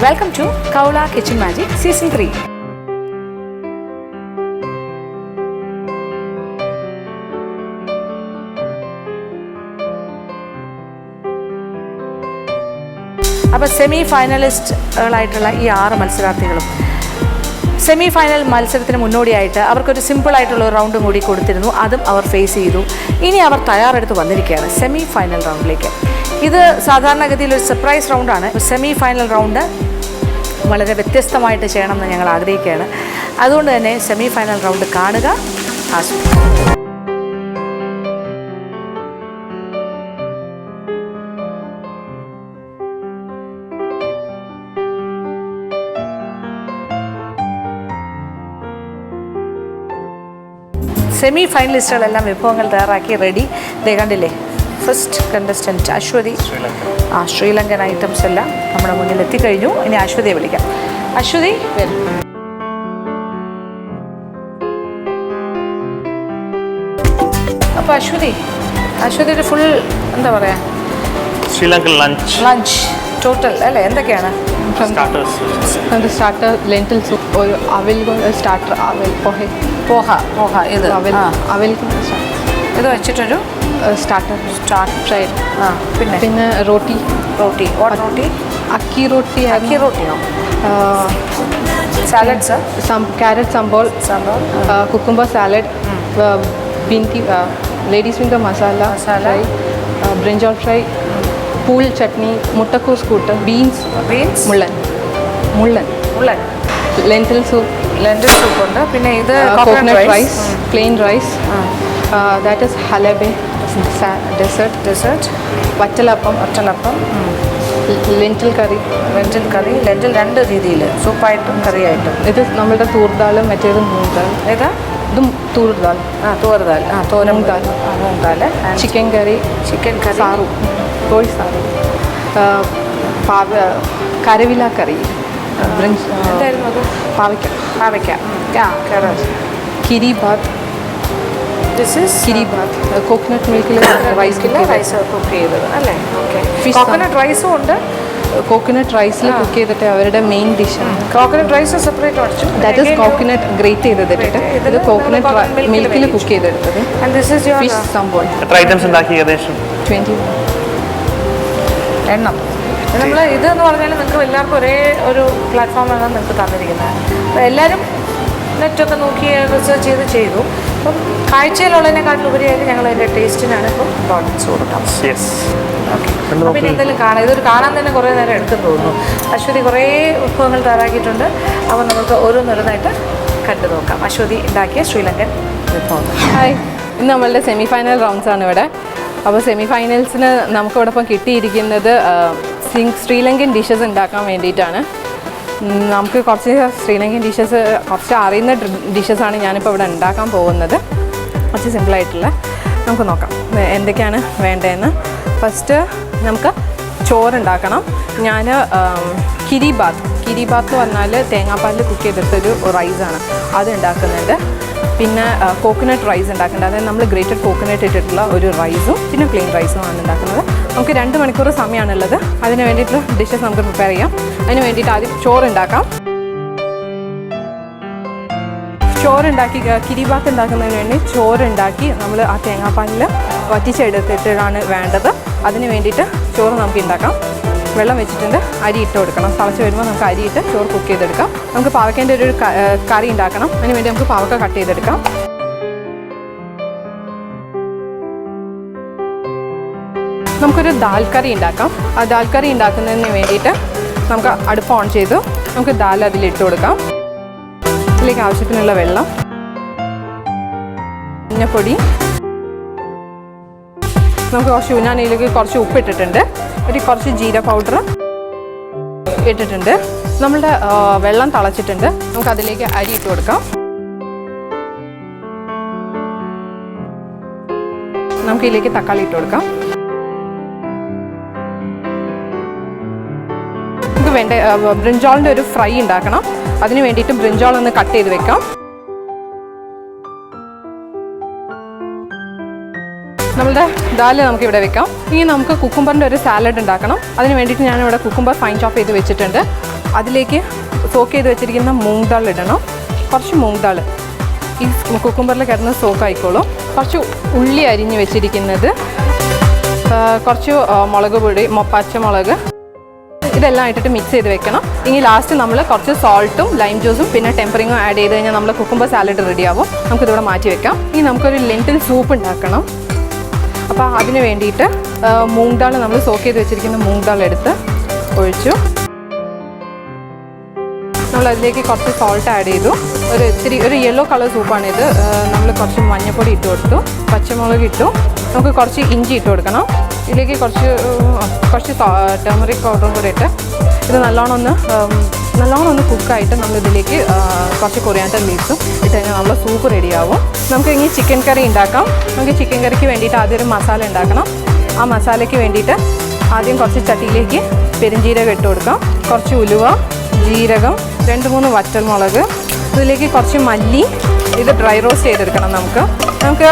Welcome to Kaula Kitchen Magic Season 3. അപ്പോൾ semi ഫൈനലിസ്റ്റുകളായിട്ടുള്ള ഈ 6 മത്സരാർത്ഥികളും semi final മത്സരത്തിന് മുന്നോടിയായിട്ട് അവർക്കൊരു സിമ്പിളായിട്ടുള്ള ഒരു റൗണ്ടും കൂടി കൊടുത്തിരുന്നു. അതും അവർ ഫേസ് ചെയ്തു. ഇനി അവർ തയ്യാറെടുത്ത് വന്നിരിക്കുകയാണ് സെമി ഫൈനൽ റൗണ്ടിലേക്ക്. ഇത് സാധാരണഗതിയിൽ ഒരു സർപ്രൈസ് റൗണ്ടാണ്. സെമി ഫൈനൽ റൗണ്ട് വളരെ വ്യത്യസ്തമായിട്ട് ചെയ്യണമെന്ന് ഞങ്ങൾ ആഗ്രഹിക്കുകയാണ്. അതുകൊണ്ട് തന്നെ സെമി ഫൈനൽ റൗണ്ട് കാണുക, ആസ്വദിക്കുക. സെമി ഫൈനലിസ്റ്റുകളെല്ലാം വിഭവങ്ങൾ തയ്യാറാക്കി റെഡി. ദേ കണ്ടില്ലേ, first contestant Ashwathi. Sri Lankan items എല്ലാം നമ്മുടെ മുന്നിൽ എത്തിക്കഴിഞ്ഞു. ഇനി അശ്വതിയെ വിളിക്കാം. അശ്വതി വരും. അപ്പോൾ അശ്വതിയുടെ ഫുൾ എന്താ പറയുക, ശ്രീലങ്കൻ ലഞ്ച് ടോട്ടൽ അല്ലേ, എന്തൊക്കെയാണ്? സ്റ്റാർട്ടർ ലെൻറ്റിൽ സൂപ്പ്, ഒരു അവൽ സ്റ്റാർട്ടർ, അവൽ പോഹ ഇത് അവൽ ഇത് വെച്ചിട്ടൊരു സ്റ്റാർട്ടർ ഫ്രൈഡ്. പിന്നെ റോട്ടി അക്കി റോട്ടിയോ, salads, carrot sambol, cucumber salad, ബിൻതി ladies finger masala fry, brinjal fry, പൂൾ ചട്നി, മുട്ടക്കൂസ് കൂട്ട്, ബീൻസ് മുള്ളൻ ലെൻറ്റിൽ സൂപ്പ് ഉണ്ട്. പിന്നെ ഇത് coconut rice, plain rice, that is ഹലബെ dessert, vattalappam, lentil curry, lentil 2 രീതിയിൽ, സൂപ്പായിട്ടും കറിയായിട്ടും. ഇത് നമ്മളുടെ തൂർദാലും മറ്റേത് മൂങ്ദാൽ. ഏതാ? ഇതും തൂർദാൽ, മൂങ്ദാൽ. ചിക്കൻ കറി, സാറു, കോഴി സാറു, കരവില കറി, എന്തായിരുന്നു അത്? പാവയ്ക്ക. കിരിബാത്ത്. കിരിബാത്ത് കോക്കനട്ട് മിൽക്കിൽ റൈസ് കുക്ക് ചെയ്തത് അല്ലേ? ഓക്കെ. കോക്കനട്ട് റൈസും ഉണ്ട്. കോക്കനട്ട് റൈസിൽ കുക്ക് ചെയ്തിട്ട് അവരുടെ മെയിൻ ഡിഷാണ്. കോക്കനട്ട് റൈസ് സെപ്പറേറ്റ് അടിച്ചു. ദാറ്റ് ഈസ് കോക്കനട്ട് ഗ്രേറ്റ് ചെയ്തിട്ടിട്ട് ഇത് കോക്കനട്ട് മിൽക്കിൽ കുക്ക് ചെയ്തെടുത്തത്. ഫിഷ് സംബോൾ. എത്ര ഐറ്റംസ് ഉണ്ടാക്കി? ഏകദേശം 20 എണ്ണം. നമ്മൾ ഇതെന്ന് പറഞ്ഞാൽ നിങ്ങൾക്ക് എല്ലാവർക്കും ഒരേ ഒരു പ്ലാറ്റ്ഫോമാണ് നിങ്ങൾക്ക് തന്നിരിക്കുന്നത്. അപ്പോൾ എല്ലാവരും നെറ്റൊക്കെ നോക്കി റിസർച്ച് ചെയ്തു. അപ്പം കാഴ്ചയിലുള്ളതിനെക്കാട്ടിൽ ഉപരിയായിട്ട് ഞങ്ങൾ അതിൻ്റെ ടേസ്റ്റിനാണ് ഇപ്പം ഇമ്പോർട്ടൻസ് കൊടുക്കാം. ഓക്കെ. അപ്പം പിന്നെ എന്തെങ്കിലും കാണാം. ഇതൊരു കാണാൻ തന്നെ കുറേ നേരം എടുത്തെന്ന് തോന്നുന്നു. അശ്വതി കുറേ വിഭവങ്ങൾ തയ്യാറാക്കിയിട്ടുണ്ട്. അപ്പോൾ നമുക്ക് ഓരോന്നോരോന്നായിട്ട് കണ്ടു നോക്കാം. അശ്വതി ഉണ്ടാക്കിയ ശ്രീലങ്കൻ വിഭവങ്ങൾ. ഹായ്, ഇന്ന് നമ്മളുടെ സെമി ഫൈനൽ റൗണ്ട്സാണ് ഇവിടെ. അപ്പോൾ സെമി ഫൈനൽസിന് നമുക്കിവിടെ കിട്ടിയിരിക്കുന്നത് ശ്രീലങ്കൻ ഡിഷസ് ഉണ്ടാക്കാൻ വേണ്ടിയിട്ടാണ്. നമുക്ക് കുറച്ച് ശ്രീലങ്കൻ ഡിഷസ്, കുറച്ച് അറിയുന്ന ഡിഷസാണ് ഞാനിപ്പോൾ ഇവിടെ ഉണ്ടാക്കാൻ പോകുന്നത്. കുറച്ച് സിമ്പിളായിട്ടുള്ള. നമുക്ക് നോക്കാം എന്തൊക്കെയാണ് വേണ്ടതെന്ന്. ഫസ്റ്റ് നമുക്ക് ചോറുണ്ടാക്കണം. ഞാൻ കിരിബാത്ത് എന്ന് പറഞ്ഞാൽ തേങ്ങാപ്പാലിൽ കുക്ക് ചെയ്തിട്ടൊരു റൈസാണ്, അത് ഉണ്ടാക്കുന്നുണ്ട്. പിന്നെ കോക്കനട്ട് റൈസ് ഉണ്ടാക്കുന്നുണ്ട്. അതായത് നമ്മൾ ഗ്രേറ്റഡ് കോക്കനട്ട് ഇട്ടിട്ടുള്ള ഒരു റൈസും പിന്നെ പ്ലെയിൻ റൈസും ആണ് ഉണ്ടാക്കുന്നത്. നമുക്ക് 2 മണിക്കൂർ സമയമാണുള്ളത്. അതിന് വേണ്ടിയിട്ടുള്ള ഡിഷസ് നമുക്ക് പ്രിപ്പയർ ചെയ്യാം. അതിന് വേണ്ടിയിട്ട് ആദ്യം ചോറുണ്ടാക്കാം. കിരിബാത്ത് ഉണ്ടാക്കുന്നതിന് വേണ്ടി ചോറുണ്ടാക്കി നമ്മൾ ആ തേങ്ങാപ്പാലിൽ വറ്റിച്ചെടുത്തിട്ടാണ് വേണ്ടത്. അതിന് വേണ്ടിയിട്ട് ചോറ് നമുക്ക് ഉണ്ടാക്കാം. വെള്ളം വെച്ചിട്ടുണ്ട്, അരി ഇട്ട് കൊടുക്കണം. തിളച്ച് വരുമ്പോൾ നമുക്ക് അരിയിട്ട് ചോറ് കുക്ക് ചെയ്തെടുക്കാം. നമുക്ക് പാവയ്ക്കേൻ്റെ ഒരു കറി ഉണ്ടാക്കണം. അതിന് വേണ്ടി നമുക്ക് പാവക്ക കട്ട് ചെയ്തെടുക്കാം. നമുക്കൊരു ദാൽ കറി ഉണ്ടാക്കാം. ആ ദാൽ കറി ഉണ്ടാക്കുന്നതിന് വേണ്ടിയിട്ട് നമുക്ക് അടുപ്പ് ഓൺ ചെയ്തു നമുക്ക് ദാൽ അതിലിട്ട് കൊടുക്കാം. ഇതിലേക്ക് ആവശ്യത്തിനുള്ള വെള്ളം, മഞ്ഞപ്പൊടി, നമുക്ക് ഞാനിതിലേക്ക് കുറച്ച് ഉപ്പിട്ടിട്ടുണ്ട്. കുറച്ച് ജീര പൗഡർ ഇട്ടിട്ടുണ്ട്. നമ്മളുടെ വെള്ളം തിളച്ചിട്ടുണ്ട്. നമുക്കതിലേക്ക് അരി ഇട്ട് കൊടുക്കാം. നമുക്കിതിലേക്ക് തക്കാളി ഇട്ട് കൊടുക്കാം. നമുക്ക് വേണ്ട ബ്രിഞ്ചോളിൻ്റെ ഒരു ഫ്രൈ ഉണ്ടാക്കണം. അതിന് വേണ്ടിയിട്ട് ബ്രിഞ്ചോൾ ഒന്ന് കട്ട് ചെയ്ത് വെക്കാം. നമ്മളുടെ ദാൽ നമുക്കിവിടെ വെക്കാം. ഇനി നമുക്ക് കുക്കുംബറിൻ്റെ ഒരു സാലഡ് ഉണ്ടാക്കണം. അതിന് വേണ്ടിയിട്ട് ഞാനിവിടെ കുക്കുംബർ ഫൈൻ ചോപ്പ് ചെയ്ത് വെച്ചിട്ടുണ്ട്. അതിലേക്ക് സോക്ക് ചെയ്ത് വെച്ചിരിക്കുന്ന മൂങ് ദാൾ ഇടണം. കുറച്ച് മൂങ് ദാൾ ഈ കുക്കുംബറിൽ കിടന്ന് സോക്ക് ആയിക്കോളും. കുറച്ച് ഉള്ളി അരിഞ്ഞ് വെച്ചിരിക്കുന്നത്, കുറച്ച് മുളക് പൊടി, പച്ചമുളക്, ഇതെല്ലാം ഇട്ടിട്ട് മിക്സ് ചെയ്ത് വെക്കണം. ഇനി ലാസ്റ്റ് നമ്മൾ കുറച്ച് സോൾട്ടും ലൈം ജ്യൂസും പിന്നെ ടെമ്പറിങ്ങും ആഡ് ചെയ്ത് കഴിഞ്ഞാൽ നമ്മൾ കുക്കുംബർ സാലഡ് റെഡിയാവും. നമുക്കിതിവിടെ മാറ്റി വെക്കാം. ഇനി നമുക്കൊരു ലെൻറ്റിൽ സൂപ്പ് ഉണ്ടാക്കണം. അപ്പോൾ അതിന് വേണ്ടിയിട്ട് മൂങ് ദാൾ, നമ്മൾ സോക്ക് ചെയ്ത് വെച്ചിരിക്കുന്ന മൂങ് ദാൾ എടുത്ത് ഒഴിച്ചു. നമ്മളതിലേക്ക് കുറച്ച് സോൾട്ട് ആഡ് ചെയ്തു. ഒരു യെല്ലോ കളർ സൂപ്പാണിത്. നമ്മൾ കുറച്ച് മഞ്ഞൾപ്പൊടി ഇട്ട് കൊടുത്തു, പച്ചമുളക് ഇട്ടു. നമുക്ക് കുറച്ച് ഇഞ്ചി ഇട്ട് കൊടുക്കണം. ഇതിലേക്ക് കുറച്ച് ടർമറിക് പൗഡറും കൂടെ ഇട്ട് ഇത് നല്ലോണം ഒന്ന് കുക്കായിട്ട് നമ്മളിതിലേക്ക് കുറച്ച് കൊറിയാണ്ടർ ലീവ്സും ഇട്ട് കഴിഞ്ഞാൽ നമ്മൾ സൂപ്പ് റെഡിയാവും. നമുക്ക് ഇനി ചിക്കൻ കറി ഉണ്ടാക്കാം. നമുക്ക് ചിക്കൻ കറിക്ക് വേണ്ടിയിട്ട് ആദ്യം ഒരു മസാല ഉണ്ടാക്കണം. ആ മസാലയ്ക്ക് വേണ്ടിയിട്ട് ആദ്യം കുറച്ച് ചട്ടിയിലേക്ക് പെരുംജീരകം ഇട്ട് കൊടുക്കാം. കുറച്ച് ഉലുവ, ജീരകം, 2-3 വറ്റൽമുളക്, ഇതിലേക്ക് കുറച്ച് മല്ലി. ഇത് ഡ്രൈ റോസ്റ്റ് ചെയ്തെടുക്കണം. നമുക്ക്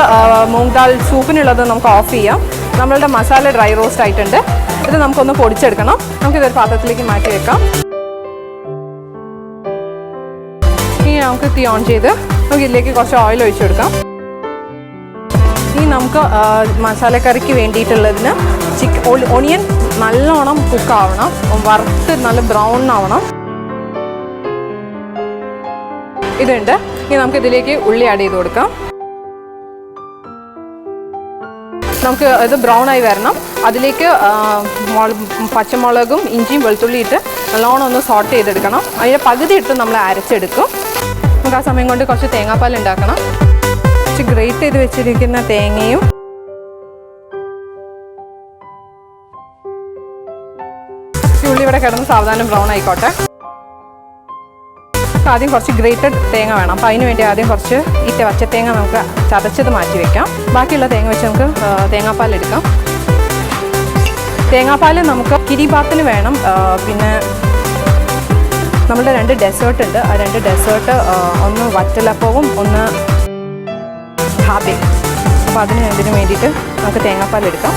മൂങ് ദാൽ സൂപ്പിനുള്ളത് നമുക്ക് ഓഫ് ചെയ്യാം. നമ്മളുടെ മസാല ഡ്രൈ റോസ്റ്റ് ആയിട്ടുണ്ട്. ഇത് നമുക്കൊന്ന് പൊടിച്ചെടുക്കണം. നമുക്കിതൊരു പാത്രത്തിലേക്ക് മാറ്റി വെക്കാം. ഇനി നമുക്ക് തീ ഓൺ ചെയ്ത് നമുക്ക് ഇതിലേക്ക് കുറച്ച് ഓയിൽ ഒഴിച്ചു കൊടുക്കാം. ഇനി നമുക്ക് മസാലക്കറിക്ക് വേണ്ടിയിട്ടുള്ളതിന് ഓണിയൻ നല്ലോണം കുക്കാവണം, വറുത്ത് നല്ല ബ്രൗൺ ആവണം. ഇതുണ്ട്. ഇനി നമുക്കിതിലേക്ക് ഉള്ളി ആഡ് ചെയ്ത് കൊടുക്കാം. നമുക്ക് ഇത് ബ്രൗൺ ആയി വരണം. അതിലേക്ക് പച്ചമുളകും ഇഞ്ചിയും വെളുത്തുള്ളി ഇട്ട് നല്ലോണം ഒന്ന് സോട്ട് ചെയ്തെടുക്കണം. അതിൻ്റെ പകുതി ഇട്ട് നമ്മൾ അരച്ചെടുക്കും. നമുക്ക് ആ സമയം കൊണ്ട് കുറച്ച് തേങ്ങാപ്പാൽ ഉണ്ടാക്കണം. കുറച്ച് ഗ്രേറ്റ് ചെയ്ത് വെച്ചിരിക്കുന്ന തേങ്ങയും ഉള്ളി ഇവിടെ കിടന്ന് സാവധാനം ബ്രൗൺ ആയിക്കോട്ടെ. ആദ്യം കുറച്ച് ഗ്രേറ്റഡ് തേങ്ങ വേണം. അപ്പോൾ അതിന് വേണ്ടി ആദ്യം കുറച്ച് പച്ചത്തേങ്ങ നമുക്ക് ചതച്ചത് മാറ്റി വെക്കാം. ബാക്കിയുള്ള തേങ്ങ വെച്ച് നമുക്ക് തേങ്ങാപ്പാൽ എടുക്കാം. തേങ്ങാപ്പാൽ നമുക്ക് കിരിബാത്തിന് വേണം. പിന്നെ നമ്മളുടെ 2 ഡെസേർട്ട് ഉണ്ട്. ആ 2 ഡെസേർട്ട്, ഒന്ന് വറ്റലപ്പവും ഒന്ന് ധാബെ. അപ്പോൾ അതിന് വേണ്ടിയിട്ട് നമുക്ക് തേങ്ങാപ്പാൽ എടുക്കാം.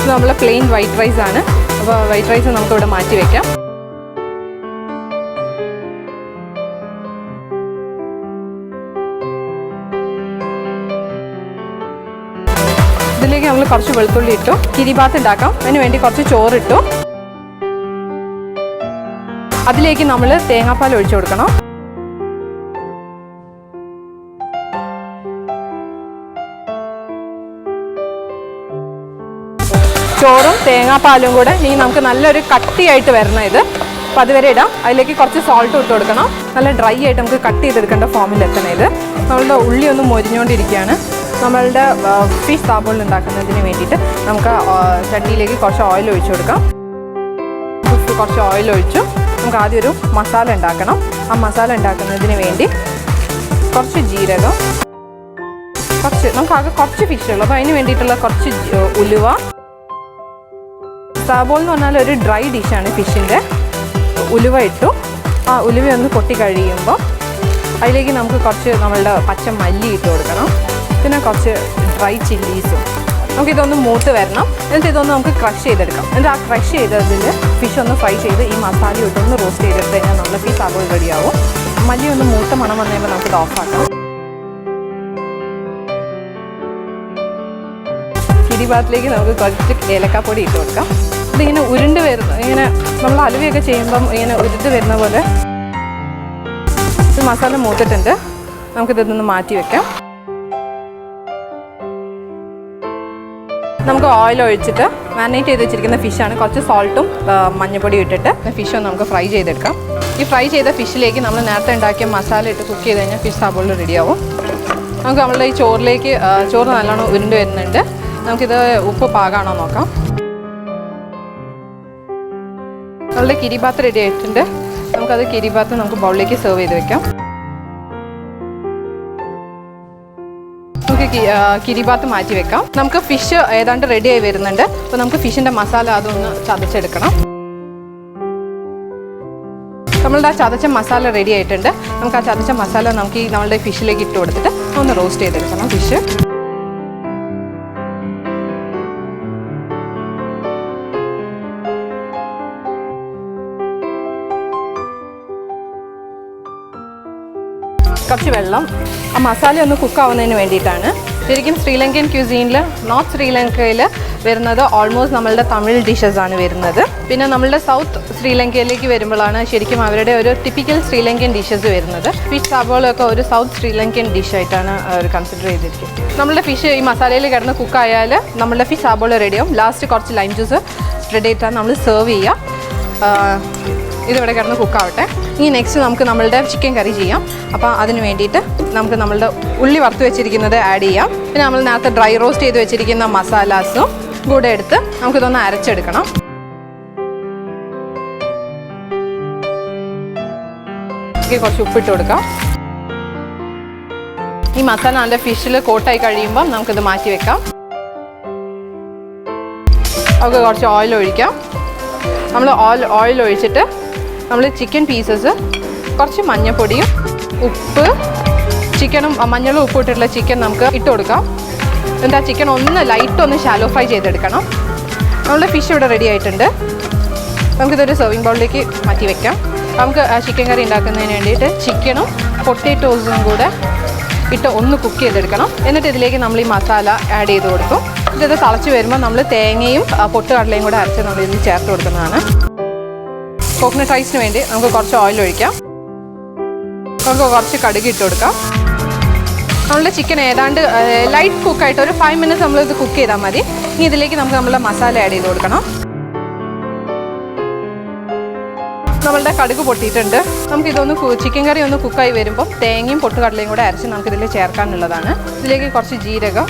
നമ്മൾ പ്ലെയിൻ വൈറ്റ് റൈസ് ആണ്. അപ്പോൾ വൈറ്റ് റൈസ് നമുക്കിവിടെ മാറ്റി വയ്ക്കാം. ഇതിലേക്ക് നമ്മൾ കുറച്ച് വെളുത്തുള്ളി ഇട്ടു. കിരിബാത്ത് ഉണ്ടാക്കാം. അതിന് വേണ്ടി കുറച്ച് ചോറിട്ടു. അതിലേക്ക് നമ്മൾ തേങ്ങാപ്പാൽ ഒഴിച്ചു കൊടുക്കണം. ചോറും തേങ്ങാപ്പാലും കൂടെ ഇനി നമുക്ക് നല്ലൊരു കട്ടിയായിട്ട് വരണം ഇത്. അപ്പോൾ അതുവരെ ഇടാം. അതിലേക്ക് കുറച്ച് സോൾട്ട് ഇട്ട് കൊടുക്കണം. നല്ല ഡ്രൈ ആയിട്ട് നമുക്ക് കട്ട് ചെയ്തെടുക്കേണ്ട ഫോമിൽ എത്തണം ഇത്. നമ്മളുടെ ഉള്ളി ഒന്ന് മൊരിഞ്ഞുകൊണ്ടിരിക്കുകയാണ്. നമ്മളുടെ ഫിഷ് സാബോൾ ഉണ്ടാക്കുന്നതിന് വേണ്ടിയിട്ട് നമുക്ക് ചട്ടിയിലേക്ക് കുറച്ച് ഓയിൽ ഒഴിച്ചു കൊടുക്കാം. കുറച്ച് ഓയിൽ ഒഴിച്ചു നമുക്ക് ആദ്യം ഒരു മസാല ഉണ്ടാക്കണം. ആ മസാല ഉണ്ടാക്കുന്നതിന് വേണ്ടി കുറച്ച് ജീരകം, നമുക്കാകെ കുറച്ച് ഫിഷുള്ളൂ. അപ്പോൾ അതിന് വേണ്ടിയിട്ടുള്ള കുറച്ച് ഉലുവ. സാബോൾ എന്ന് പറഞ്ഞാൽ ഒരു ഡ്രൈ ഡിഷാണ് ഫിഷിൻ്റെ. ഉലുവ ഇട്ടു. ആ ഉലുവ ഒന്ന് പൊട്ടി കഴിയുമ്പോൾ അതിലേക്ക് നമുക്ക് കുറച്ച് നമ്മളുടെ പച്ച മല്ലി ഇട്ട് കൊടുക്കണം. പിന്നെ കുറച്ച് ഡ്രൈ ചില്ലീസും. നമുക്കിതൊന്ന് മൂത്ത് വരണം. എന്നിട്ട് ഇതൊന്ന് നമുക്ക് ക്രഷ് ചെയ്തെടുക്കാം. എന്നിട്ട് ആ ക്രഷ് ചെയ്തതിൽ ഫിഷ് ഒന്ന് ഫ്രൈ ചെയ്ത് ഈ മസാല ഇട്ടൊന്ന് റോസ്റ്റ് ചെയ്തെടുത്ത് കഴിഞ്ഞാൽ നമ്മുടെ ഫിഷ് സാബോൾ റെഡിയാവും. മല്ലി ഒന്ന് മൂത്ത മണം വന്നു കഴിയുമ്പോൾ നമുക്കിത് ഓഫാക്കാം. കിരിബാത്തിലേക്ക് നമുക്ക് കുറച്ച് ഏലക്കാപ്പൊടി ഇട്ട് കൊടുക്കാം. ഇതിങ്ങനെ ഉരുണ്ട് വരുന്ന, ഇങ്ങനെ നമ്മൾ അലുവയൊക്കെ ചെയ്യുമ്പം ഇങ്ങനെ ഉരുണ്ട് വരുന്ന പോലെ മസാല മൂത്തിട്ടുണ്ട്. നമുക്കിതൊന്ന് മാറ്റി വെക്കാം. നമുക്ക് ഓയിൽ ഒഴിച്ചിട്ട് മാരിനേറ്റ് ചെയ്ത് വെച്ചിരിക്കുന്ന ഫിഷാണ്. കുറച്ച് സോൾട്ടും മഞ്ഞൾപ്പൊടിയും ഇട്ടിട്ട് ഫിഷ് ഒന്ന് നമുക്ക് ഫ്രൈ ചെയ്തെടുക്കാം. ഈ ഫ്രൈ ചെയ്ത ഫിഷിലേക്ക് നമ്മൾ നേരത്തെ ഉണ്ടാക്കിയ മസാല ഇട്ട് കുക്ക് ചെയ്ത് കഴിഞ്ഞാൽ ഫിഷ് സാബോളിൽ റെഡിയാവും. നമുക്ക് നമ്മളുടെ ഈ ചോറിലേക്ക് ചോറ് നല്ലോണം ഉരുണ്ട് വരുന്നുണ്ട്. നമുക്കിത് ഉപ്പ് പാകാണോ നോക്കാം. നമ്മളുടെ കിരിബാത്ത് റെഡി ആയിട്ടുണ്ട്. നമുക്കത് കിരിബാത്ത് നമുക്ക് ബൗളിലേക്ക് സെർവ് ചെയ്ത് വെക്കാം. നമുക്ക് കിരിബാത്ത് മാറ്റി വെക്കാം. നമുക്ക് ഫിഷ് ഏതാണ്ട് റെഡി ആയി വരുന്നുണ്ട്. അപ്പോൾ നമുക്ക് ഫിഷിൻ്റെ മസാല അതൊന്ന് ചതച്ചെടുക്കണം. നമ്മളുടെ ആ ചതച്ച മസാല റെഡി ആയിട്ടുണ്ട്. നമുക്ക് ആ ചതച്ച മസാല നമുക്ക് ഈ നമ്മളുടെ ഫിഷിലേക്ക് ഇട്ട് കൊടുത്തിട്ട് ഒന്ന് റോസ്റ്റ് ചെയ്തെടുക്കണം ഫിഷ്. കുറച്ച് വെള്ളം. ആ മസാല ഒന്ന് കുക്കാവുന്നതിന് വേണ്ടിയിട്ടാണ്. ശരിക്കും ശ്രീലങ്കൻ ക്യൂസീനിൽ നോർത്ത് ശ്രീലങ്കയിൽ വരുന്നത് ഓൾമോസ്റ്റ് നമ്മളുടെ തമിഴ് ഡിഷസാണ് വരുന്നത്. പിന്നെ നമ്മളുടെ സൗത്ത് ശ്രീലങ്കയിലേക്ക് വരുമ്പോഴാണ് ശരിക്കും അവരുടെ ഒരു ടിപ്പിക്കൽ ശ്രീലങ്കൻ ഡിഷസ് വരുന്നത്. ഫിഷ് സാബോളൊക്കെ ഒരു സൗത്ത് ശ്രീലങ്കൻ ഡിഷായിട്ടാണ് അവർ കൺസിഡർ ചെയ്തിരിക്കുന്നത്. നമ്മളുടെ ഫിഷ് ഈ മസാലയിൽ കിടന്ന് കുക്കായാൽ നമ്മളുടെ ഫിഷ് സാബോള റെഡിയാവും. ലാസ്റ്റ് കുറച്ച് ലൈം ജ്യൂസ് റെഡി ആയിട്ടാണ് നമ്മൾ സെർവ് ചെയ്യുക. ഇതിവിടെ കിടന്ന് കുക്കാവട്ടെ. ഇനി നെക്സ്റ്റ് നമുക്ക് നമ്മളുടെ ചിക്കൻ കറി ചെയ്യാം. അപ്പോൾ അതിന് വേണ്ടിയിട്ട് നമുക്ക് നമ്മളുടെ ഉള്ളി വറുത്ത് വെച്ചിരിക്കുന്നത് ആഡ് ചെയ്യാം. പിന്നെ നമ്മൾ നേരത്തെ ഡ്രൈ റോസ്റ്റ് ചെയ്ത് വെച്ചിരിക്കുന്ന മസാലാസും കൂടെ എടുത്ത് നമുക്കിതൊന്ന് അരച്ചെടുക്കണം. കുറച്ച് ഉപ്പിട്ട് കൊടുക്കാം. ഈ മസാല നല്ല ഫിഷിൽ കോട്ടായി കഴിയുമ്പം നമുക്കിത് മാറ്റി വെക്കാം. നമുക്ക് കുറച്ച് ഓയിൽ ഒഴിക്കാം. നമ്മൾ ഓയിൽ ഒഴിച്ചിട്ട് നമ്മൾ ചിക്കൻ പീസസ്, കുറച്ച് മഞ്ഞൾപ്പൊടിയും ഉപ്പ്, ചിക്കനും മഞ്ഞളും ഉപ്പ് ഇട്ടിട്ടുള്ള ചിക്കൻ നമുക്ക് ഇട്ട് കൊടുക്കാം. എന്നിട്ട് ആ ചിക്കൻ ഒന്ന് ലൈറ്റ് ഒന്ന് ഷാലോ ഫ്രൈ ചെയ്തെടുക്കണം. നമ്മളുടെ ഫിഷ് ഇവിടെ റെഡി ആയിട്ടുണ്ട്. നമുക്കിതൊരു സെർവിങ് ബൗളിലേക്ക് മാറ്റി വെക്കാം. നമുക്ക് ആ ചിക്കൻ കറി ഉണ്ടാക്കുന്നതിന് വേണ്ടിയിട്ട് ചിക്കനും പൊട്ടറ്റോസും കൂടെ ഇട്ട് ഒന്ന് കുക്ക് ചെയ്തെടുക്കണം. എന്നിട്ട് ഇതിലേക്ക് നമ്മൾ ഈ മസാല ആഡ് ചെയ്ത് കൊടുക്കും. ഇത് തിളച്ച് വരുമ്പോൾ നമ്മൾ തേങ്ങയും പൊട്ടുകടലയും കൂടെ അരച്ച് നമ്മൾ ഇതിൽ ചേർത്ത് കൊടുക്കുന്നതാണ്. കോക്കനട്ട് റൈസിന് വേണ്ടി നമുക്ക് കുറച്ച് ഓയിൽ ഒഴിക്കാം. നമുക്ക് കുറച്ച് കടുക് ഇട്ട് കൊടുക്കാം. നമ്മളുടെ ചിക്കൻ ഏതാണ്ട് ലൈറ്റ് കുക്കായിട്ട് ഒരു 5 മിനിറ്റ്സ് നമ്മളിത് കുക്ക് ചെയ്താൽ മതി. ഇനി ഇതിലേക്ക് നമുക്ക് നമ്മളുടെ മസാല ആഡ് ചെയ്ത് കൊടുക്കണം. നമ്മളുടെ കടുക് പൊട്ടിയിട്ടുണ്ട്. നമുക്കിതൊന്ന് ചിക്കൻ കറി ഒന്ന് കുക്കായി വരുമ്പോൾ തേങ്ങയും പൊട്ടുകടലയും കൂടെ അരച്ച് നമുക്കിതിൽ ചേർക്കാനുള്ളതാണ്. ഇതിലേക്ക് കുറച്ച് ജീരകം,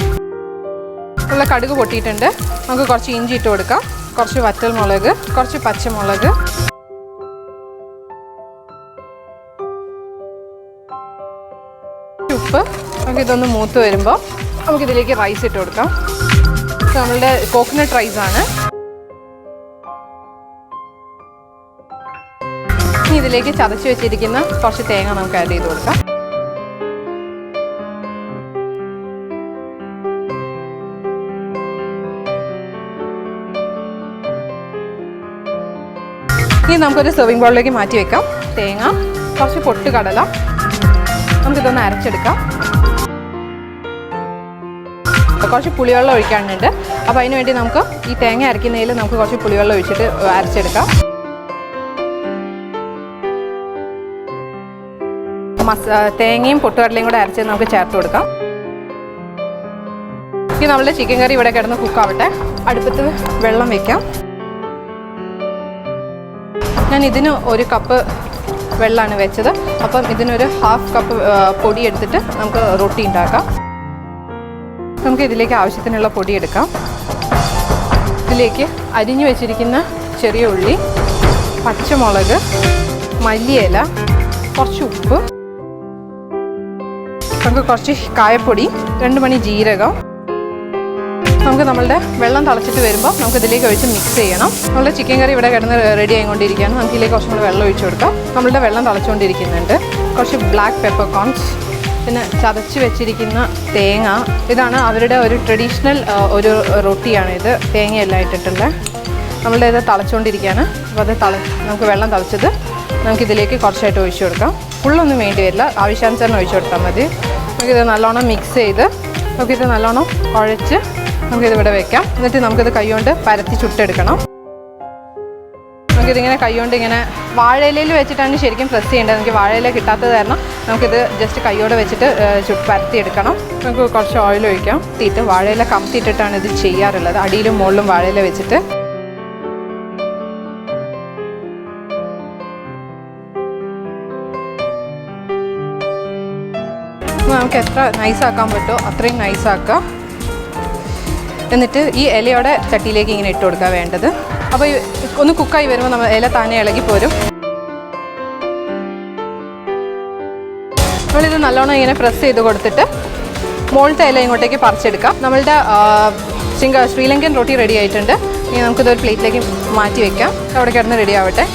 ഉള്ള കടുക് പൊട്ടിയിട്ടുണ്ട്. നമുക്ക് കുറച്ച് ഇഞ്ചി ഇട്ട് കൊടുക്കാം. കുറച്ച് വറ്റൽ മുളക്, കുറച്ച് പച്ചമുളക്, ഉപ്പ്. നമുക്കിതൊന്ന് മൂത്ത് വരുമ്പോൾ നമുക്കിതിലേക്ക് റൈസ് ഇട്ട് കൊടുക്കാം. നമ്മളുടെ കോക്കനട്ട് റൈസാണ്. ഇനി ഇതിലേക്ക് ചതച്ച് വെച്ചിരിക്കുന്ന കുറച്ച് തേങ്ങ നമുക്ക് ആഡ് ചെയ്ത് കൊടുക്കാം. ഇനി നമുക്കൊരു സെർവിങ് ബൗളിലേക്ക് മാറ്റി വെക്കാം. തേങ്ങ, കുറച്ച് പൊട്ടുകടല, നമുക്കിതൊന്ന് അരച്ചെടുക്കാം. കുറച്ച് പുളിവെള്ളം ഒഴിക്കാനുണ്ട്. അപ്പോൾ അതിന് വേണ്ടി നമുക്ക് ഈ തേങ്ങ അരയ്ക്കുന്നതിൽ നമുക്ക് കുറച്ച് പുളിവെള്ളം ഒഴിച്ചിട്ട് അരച്ചെടുക്കാം. തേങ്ങയും പൊട്ടുകടലയും കൂടെ അരച്ച് നമുക്ക് ചേർത്ത് കൊടുക്കാം. ഇനി നമ്മളുടെ ചിക്കൻ കറി ഇവിടെ കിടന്ന് കുക്കാവട്ടെ. അടുപ്പത്ത് വെള്ളം വയ്ക്കാം. ഞാൻ ഇതിന് 1 കപ്പ് വെള്ളമാണ് വെച്ചത്. അപ്പം ഇതിനൊരു 1/2 കപ്പ് പൊടി എടുത്തിട്ട് നമുക്ക് റൊട്ടി ഉണ്ടാക്കാം. നമുക്ക് ഇതിലേക്ക് ആവശ്യത്തിനുള്ള പൊടി എടുക്കാം. ഇതിലേക്ക് അരിഞ്ഞു വെച്ചിരിക്കുന്ന ചെറിയ ഉള്ളി, പച്ചമുളക്, മല്ലിയില, കുറച്ച് ഉപ്പ്, നമുക്ക് കുറച്ച് കായപ്പൊടി, 2 മണി ജീരകം. നമുക്ക് നമ്മളുടെ വെള്ളം തിളച്ചിട്ട് വരുമ്പോൾ നമുക്ക് ഇതിലേക്ക് ഒഴിച്ച് മിക്സ് ചെയ്യണം. നമ്മളുടെ ചിക്കൻ കറി ഇവിടെ കിടന്ന് റെഡി ആയിക്കൊണ്ടിരിക്കുകയാണ്. നമുക്ക് ഇതിലേക്ക് കുറച്ചും കൂടെ വെള്ളം ഒഴിച്ച് കൊടുക്കാം. നമ്മളുടെ വെള്ളം തിളച്ചുകൊണ്ടിരിക്കുന്നുണ്ട്. കുറച്ച് ബ്ലാക്ക് പെപ്പർ കോൺസ്, പിന്നെ ചതച്ച് വെച്ചിരിക്കുന്ന തേങ്ങ. ഇതാണ് അവരുടെ ഒരു ട്രഡീഷണൽ ഒരു റൊട്ടിയാണ് ഇത്, തേങ്ങയെല്ലാം ഇട്ടിട്ടുള്ളത്. നമ്മളുടെ ഇത് തിളച്ചുകൊണ്ടിരിക്കുകയാണ്. അപ്പോൾ അത് നമുക്ക് വെള്ളം തിളച്ചത് നമുക്കിതിലേക്ക് കുറച്ചായിട്ട് ഒഴിച്ച് കൊടുക്കാം. ഫുള്ളൊന്നും വേണ്ടി വരില്ല, ആവശ്യാനുസരണം ഒഴിച്ച് കൊടുത്താൽ മതി. നമുക്കിത് നല്ലോണം മിക്സ് ചെയ്ത് നമുക്കിത് നല്ലോണം കുഴച്ച് നമുക്കിതിവിടെ വെക്കാം. എന്നിട്ട് നമുക്കിത് കൈകൊണ്ട് പരത്തി ചുട്ടെടുക്കണം. നമുക്കിതിങ്ങനെ കൈകൊണ്ട് ഇങ്ങനെ വാഴയിലയിൽ വെച്ചിട്ടാണ് ശരിക്കും പ്രസ് ചെയ്യേണ്ടത്. നമുക്ക് വാഴയില കിട്ടാത്തത് കാരണം നമുക്കിത് ജസ്റ്റ് കൈയോടെ വെച്ചിട്ട് പരത്തിയെടുക്കണം. നമുക്ക് കുറച്ച് ഓയിൽ ഒഴിക്കാം. തീറ്റ് വാഴയില കമത്തിയിട്ടിട്ടാണ് ഇത് ചെയ്യാറുള്ളത്, അടിയിലും മുകളിലും വാഴയില വെച്ചിട്ട്. നമുക്ക് എത്ര നൈസാക്കാൻ പറ്റുമോ അത്രയും നൈസാക്കാം. എന്നിട്ട് ഈ ഇലയോടെ ചട്ടിയിലേക്ക് ഇങ്ങനെ ഇട്ട് കൊടുക്കുക വേണ്ടത്. അപ്പോൾ ഒന്ന് കുക്കായി വരുമ്പോൾ നമ്മൾ ഇല താനെ ഇളകി പോരും. നമ്മളിത് നല്ലോണം ഇങ്ങനെ പ്രസ് ചെയ്ത് കൊടുത്തിട്ട് മുകളിലത്തെ ഇല ഇങ്ങോട്ടേക്ക് പറിച്ചെടുക്കാം. നമ്മളുടെ ശ്രീലങ്കൻ റൊട്ടി റെഡി ആയിട്ടുണ്ട്. ഇനി നമുക്കിതൊരു പ്ലേറ്റിലേക്ക് മാറ്റി വയ്ക്കാം. അവിടെ കിടന്ന് റെഡി ആവട്ടെ.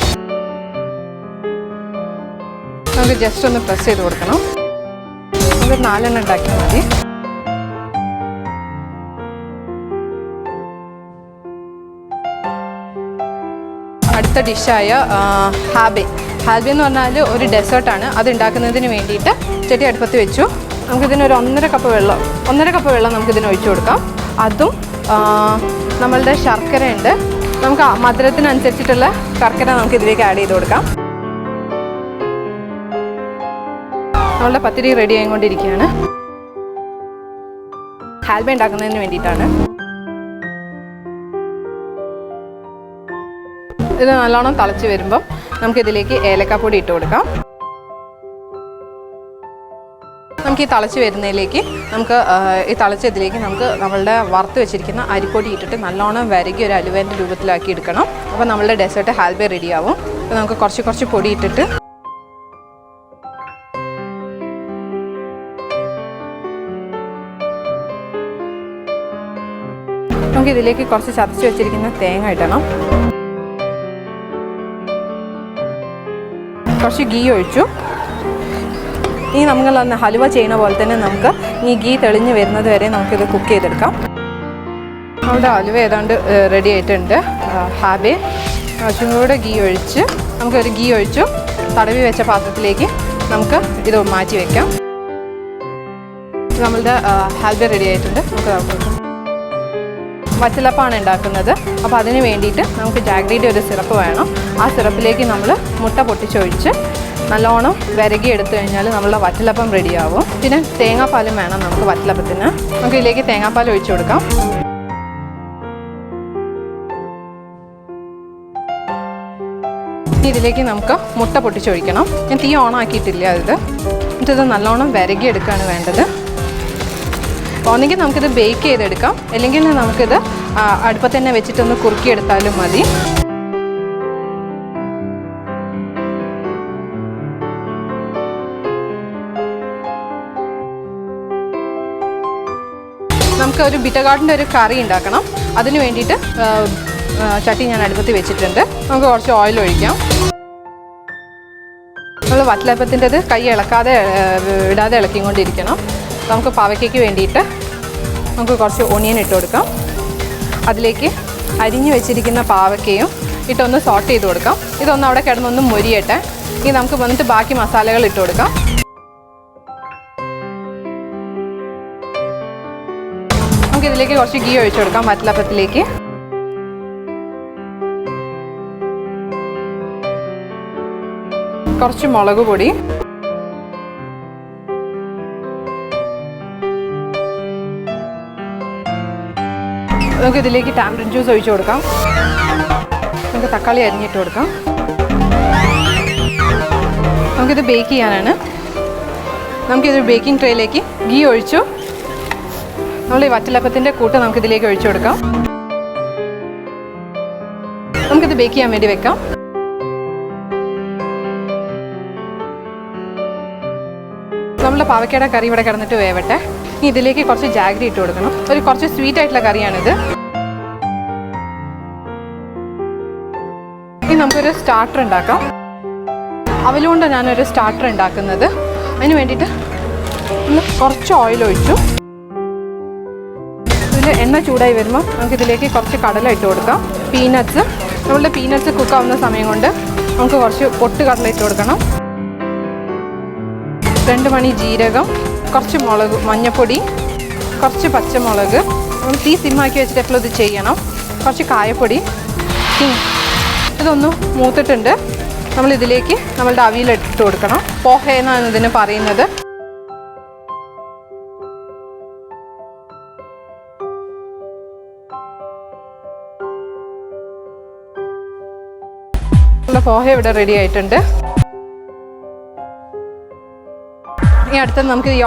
നമുക്ക് ജസ്റ്റ് ഒന്ന് പ്രസ് ചെയ്ത് കൊടുക്കണം. നമുക്ക് 4 എണ്ണം ഉണ്ടാക്കിയാൽ മതി. അടുത്ത ഡിഷായ ഹാബെ ഹാൽബി എന്ന് പറഞ്ഞാൽ ഒരു ഡെസേർട്ടാണ്. അത് ഉണ്ടാക്കുന്നതിന് വേണ്ടിയിട്ട് ചട്ടി അടുപ്പത്ത് വെച്ചു. നമുക്കിതിനൊരു 1.5 കപ്പ് വെള്ളം നമുക്കിതിന് ഒഴിച്ചു കൊടുക്കാം. അതും നമ്മളുടെ ശർക്കര ഉണ്ട്. നമുക്ക് മധുരത്തിനനുസരിച്ചിട്ടുള്ള ശർക്കര നമുക്ക് ഇതിലേക്ക് ആഡ് ചെയ്ത് കൊടുക്കാം. നമ്മളുടെ പത്തിരി റെഡി ആയിക്കൊണ്ടിരിക്കുകയാണ്. ഹാൽബി ഉണ്ടാക്കുന്നതിന് വേണ്ടിയിട്ടാണ്. ഇത് നല്ലോണം തിളച്ച് വരുമ്പം നമുക്കിതിലേക്ക് ഏലക്കാപ്പൊടി ഇട്ട് കൊടുക്കാം. നമുക്ക് ഈ തിളച്ച് വരുന്നതിലേക്ക് നമുക്ക് നമ്മളുടെ വറുത്ത് വെച്ചിരിക്കുന്ന അരിപ്പൊടി ഇട്ടിട്ട് നല്ലോണം വരകി ഒരു അലുവേൻ്റെ രൂപത്തിലാക്കി എടുക്കണം. അപ്പോൾ നമ്മളുടെ ഡെസേർട്ട് ഹാൽബി റെഡിയാവും. അപ്പോൾ നമുക്ക് കുറച്ച് പൊടി ഇട്ടിട്ട് നമുക്ക് ഇതിലേക്ക് കുറച്ച് ചതച്ച് വെച്ചിരിക്കുന്ന തേങ്ങ ഇടണം. കുറച്ച് ഗീ ഒഴിച്ചു. ഇനി നമ്മൾ ഹലുവ ചെയ്യുന്ന പോലെ തന്നെ നമുക്ക് ഈ ഗീ തെളിഞ്ഞ് വരുന്നത് വരെ നമുക്കിത് കുക്ക് ചെയ്തെടുക്കാം. നമ്മുടെ ഹലുവ ഏതാണ്ട് റെഡി ആയിട്ടുണ്ട്. ഹാബി കുറച്ചും കൂടെ നമുക്കൊരു ഗീ ഒഴിച്ചു തടവി വെച്ച പാത്രത്തിലേക്ക് നമുക്ക് ഇത് മാറ്റി വയ്ക്കാം. നമ്മളുടെ ഹാൽബി റെഡി ആയിട്ടുണ്ട്. നമുക്ക് വറ്റലപ്പാണ് ഉണ്ടാക്കുന്നത്. അപ്പോൾ അതിന് വേണ്ടിയിട്ട് നമുക്ക് ജാഗ്രിയുടെ ഒരു സിറപ്പ് വേണം. ആ സിറപ്പിലേക്ക് നമ്മൾ മുട്ട പൊട്ടിച്ചൊഴിച്ച് നല്ലോണം വിരകി എടുത്തു കഴിഞ്ഞാൽ നമ്മളുടെ വറ്റലപ്പം റെഡിയാവും. പിന്നെ തേങ്ങാപ്പാലും വേണം നമുക്ക് വറ്റലപ്പത്തിന്. നമുക്ക് ഇതിലേക്ക് തേങ്ങാപ്പാൽ ഒഴിച്ചു കൊടുക്കാം. ഇതിലേക്ക് നമുക്ക് മുട്ട പൊട്ടിച്ചൊഴിക്കണം. ഞാൻ തീ ഓണാക്കിയിട്ടില്ല. എന്നിട്ട് നല്ലോണം വിരകി എടുക്കുകയാണ് വേണ്ടത്. ഒന്നെങ്കിൽ നമുക്കിത് ബേക്ക് ചെയ്തെടുക്കാം, അല്ലെങ്കിൽ നമുക്കിത് അടുപ്പത്ത് തന്നെ വെച്ചിട്ടൊന്ന് കുറുക്കിയെടുത്താലും മതി. നമുക്ക് ഒരു ബിറ്റർ ഗാർഡിൻ്റെ ഒരു കറി ഉണ്ടാക്കണം. അതിന് വേണ്ടിയിട്ട് ചട്ടി ഞാൻ അടുപ്പത്ത് വെച്ചിട്ടുണ്ട്. നമുക്ക് കുറച്ച് ഓയിൽ ഒഴിക്കാം. നമ്മൾ വറ്റലപ്പത്തിൻ്റെത് കൈ ഇടാതെ ഇളക്കിക്കൊണ്ടിരിക്കണം. നമുക്ക് പാവയ്ക്കയ്ക്ക് വേണ്ടിയിട്ട് നമുക്ക് കുറച്ച് ഒണിയൻ ഇട്ട് കൊടുക്കാം. അതിലേക്ക് അരിഞ്ഞു വെച്ചിരിക്കുന്ന പാവയ്ക്കയും ഇട്ടൊന്ന് സോട്ട് ചെയ്ത് കൊടുക്കാം. ഇതൊന്ന് അവിടെ കിടന്നൊന്ന് മൊരിയട്ടെ. ഇനി നമുക്ക് വന്നിട്ട് ബാക്കി മസാലകൾ ഇട്ട് കൊടുക്കാം. നമുക്കിതിലേക്ക് കുറച്ച് ഗീ ഒഴിച്ചു കൊടുക്കാം. വറ്റലപ്പത്തിലേക്ക് കുറച്ച് മുളക് പൊടി, നമുക്കിതിലേക്ക് ടാമറിൻ ജ്യൂസ് ഒഴിച്ചു കൊടുക്കാം. നമുക്ക് തക്കാളി അരിഞ്ഞിട്ട് കൊടുക്കാം. നമുക്കിത് ബേക്ക് ചെയ്യാനാണ്. നമുക്കിത് ബേക്കിംഗ് ട്രേയിലേക്ക് ഗീ ഒഴിച്ചു നമ്മൾ ഈ വറ്റലപ്പത്തിൻ്റെ കൂട്ട് നമുക്കിതിലേക്ക് ഒഴിച്ചു കൊടുക്കാം. നമുക്കിത് ബേക്ക് ചെയ്യാൻ വേണ്ടി വെക്കാം. നമ്മളുടെ പാവയ്ക്കയുടെ കറി ഇവിടെ കിടന്നിട്ട് വേവട്ടെ. ഇനി ഇതിലേക്ക് കുറച്ച് ജാഗ്രി ഇട്ട് കൊടുക്കണം. കുറച്ച് സ്വീറ്റ് ആയിട്ടുള്ള കറിയാണിത്. ഇനി നമുക്കൊരു സ്റ്റാർട്ടർ ഉണ്ടാക്കാം. അവലുകൊണ്ട് ഞാനൊരു സ്റ്റാർട്ടർ ഉണ്ടാക്കുന്നത്. അതിന് വേണ്ടിയിട്ട് കുറച്ച് ഓയിൽ ഒഴിച്ചു. ഇതിൽ എണ്ണ ചൂടായി വരുമ്പോൾ നമുക്കിതിലേക്ക് കുറച്ച് കടല ഇട്ട് കൊടുക്കാം. നമ്മളുടെ പീനട്സ് കുക്കാവുന്ന സമയം കൊണ്ട് നമുക്ക് കുറച്ച് പൊട്ട് കടല ഇട്ട് കൊടുക്കണം. 2 മണി ജീരകം, കുറച്ച് മഞ്ഞൾപ്പൊടി, കുറച്ച് പച്ചമുളക്. നമ്മൾ തീ സിമ്മാക്കി വെച്ചിട്ട് എപ്പോഴും ഇത് ചെയ്യണം. കുറച്ച് കായപ്പൊടി. ഇതൊന്ന് മൂത്തിട്ടുണ്ട്. നമ്മളിതിലേക്ക് നമ്മളുടെ അവിയലിട്ട് കൊടുക്കണം. പോഹ എന്നാണ് ഇതിന് പറയുന്നത്. പോഹ ഇവിടെ റെഡി ആയിട്ടുണ്ട്. ഇനി അടുത്തത് നമുക്ക് ഈ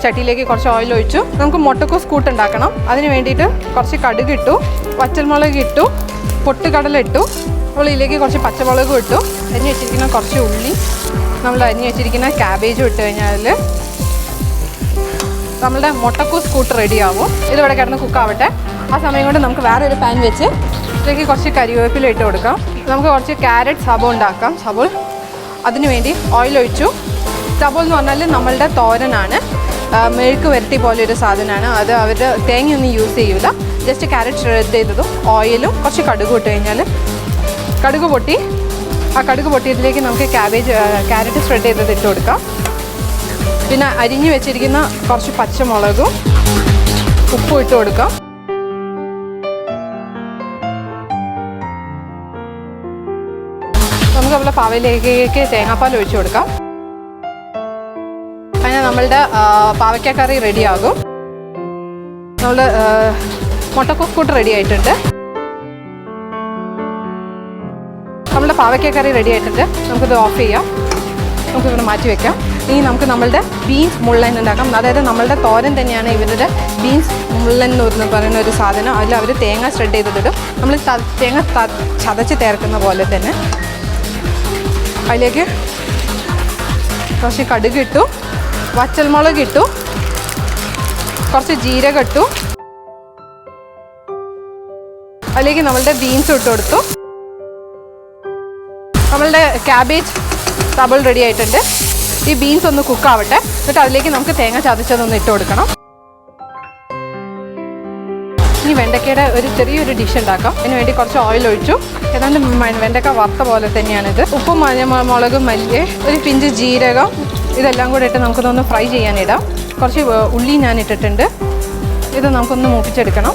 ചട്ടിയിലേക്ക് കുറച്ച് ഓയിൽ ഒഴിച്ചു. നമുക്ക് മുട്ടക്കോസ് കൂട്ട് ഉണ്ടാക്കണം. അതിന് വേണ്ടിയിട്ട് കുറച്ച് കടുക് ഇട്ടു, വറ്റൽമുളക് ഇട്ടു, പൊട്ടുകടല ഇട്ടു. നമ്മൾ ഇതിലേക്ക് കുറച്ച് പച്ചമുളകും ഇട്ടു. അരിഞ്ഞ് വെച്ചിരിക്കുന്ന കുറച്ച് ഉള്ളി, നമ്മൾ അരിഞ്ഞ് വെച്ചിരിക്കുന്ന ക്യാബേജും ഇട്ട് കഴിഞ്ഞാൽ നമ്മളുടെ മുട്ടക്കോസ് കൂട്ട് റെഡിയാവും. ഇതിവിടെ കിടന്ന് കുക്കാവട്ടെ. ആ സമയം കൊണ്ട് നമുക്ക് വേറൊരു പാൻ വെച്ച് ഇതിലേക്ക് കുറച്ച് കരിവേപ്പില ഇട്ട് കൊടുക്കാം. നമുക്ക് കുറച്ച് ക്യാരറ്റ് സബോൾ ഉണ്ടാക്കാം. അതിന് വേണ്ടി ഓയിൽ ഒഴിച്ചു. സബോൾ എന്ന് പറഞ്ഞാൽ നമ്മളുടെ തോരനാണ്. മെഴുക്ക് വരട്ടി പോലെ ഒരു സാധനമാണ്. അത് അവർ തേങ്ങയൊന്നും യൂസ് ചെയ്യില്ല. ജസ്റ്റ് ക്യാരറ്റ് ഷ്രെഡ് ചെയ്തതും ഓയിലും കുറച്ച് കടുക് ഇട്ട് കഴിഞ്ഞാൽ കടുക് പൊട്ടി ആ കടുക് പൊട്ടിയതിലേക്ക് നമുക്ക് ക്യാരറ്റ് സ്പ്രെഡ് ചെയ്തത് ഇട്ട് കൊടുക്കാം. പിന്നെ അരിഞ്ഞു വെച്ചിരിക്കുന്ന കുറച്ച് പച്ചമുളകും ഉപ്പും ഇട്ട് കൊടുക്കാം. നമുക്ക് നമ്മളെ പാവയിലേക്ക് തേങ്ങാപ്പാൽ ഒഴിച്ചു കൊടുക്കാം. അങ്ങനെ നമ്മളുടെ പാവയ്ക്ക കറി റെഡിയാകും. നമ്മൾ മുട്ടക്കോസ് കൂട്ട് റെഡി ആയിട്ടുണ്ട്. നമ്മളുടെ പാവയ്ക്ക കറി റെഡി ആയിട്ടുണ്ട്. നമുക്കിത് ഓഫ് ചെയ്യാം. നമുക്കിവിടെ മാറ്റി വെക്കാം. ഇനി നമുക്ക് നമ്മളുടെ ബീൻസ് മുള്ളൻ ഉണ്ടാക്കാം. അതായത് നമ്മളുടെ തോരൻ തന്നെയാണ് ഇവരുടെ ബീൻസ് മുള്ളൻ എന്ന് പറയുന്ന ഒരു സാധനം. അതിൽ അവർ തേങ്ങ സ്പ്രെഡ് ചെയ്തിട്ടിടും. നമ്മൾ തേങ്ങ ചതച്ച് ചേർക്കുന്ന പോലെ തന്നെ. അതിലേക്ക് കുറച്ച് കടുക് ഇട്ടു, വറ്റൽമുളക് ഇട്ടു, കുറച്ച് ജീരകം ഇട്ടു, അതിലേക്ക് നമ്മളുടെ ബീൻസ് ഇട്ട് കൊടുത്തു. നമ്മളുടെ ക്യാബേജ് ഡബിൾ റെഡി ആയിട്ടുണ്ട്. ഈ ബീൻസ് ഒന്ന് കുക്കാവട്ടെ. എന്നിട്ട് അതിലേക്ക് നമുക്ക് തേങ്ങ ചതച്ചതൊന്ന് ഇട്ട് കൊടുക്കണം. ഇനി വെണ്ടയ്ക്കയുടെ ഒരു ചെറിയൊരു ഡിഷ് ഉണ്ടാക്കാം. അതിന് വേണ്ടി കുറച്ച് ഓയിൽ ഒഴിച്ചു. ഏതാണ്ട് വെണ്ടയ്ക്ക വറുത്ത പോലെ തന്നെയാണിത്. ഉപ്പും മുളകും മല്ലി, ഒരു പിഞ്ച് ജീരകം, ഇതെല്ലാം കൂടെ ഇട്ട് നമുക്കിതൊന്ന് ഫ്രൈ ചെയ്യാനിടാം. കുറച്ച് ഉള്ളി ഞാൻ ഇട്ടിട്ടുണ്ട്. ഇത് നമുക്കൊന്ന് മൂപ്പിച്ചെടുക്കണം.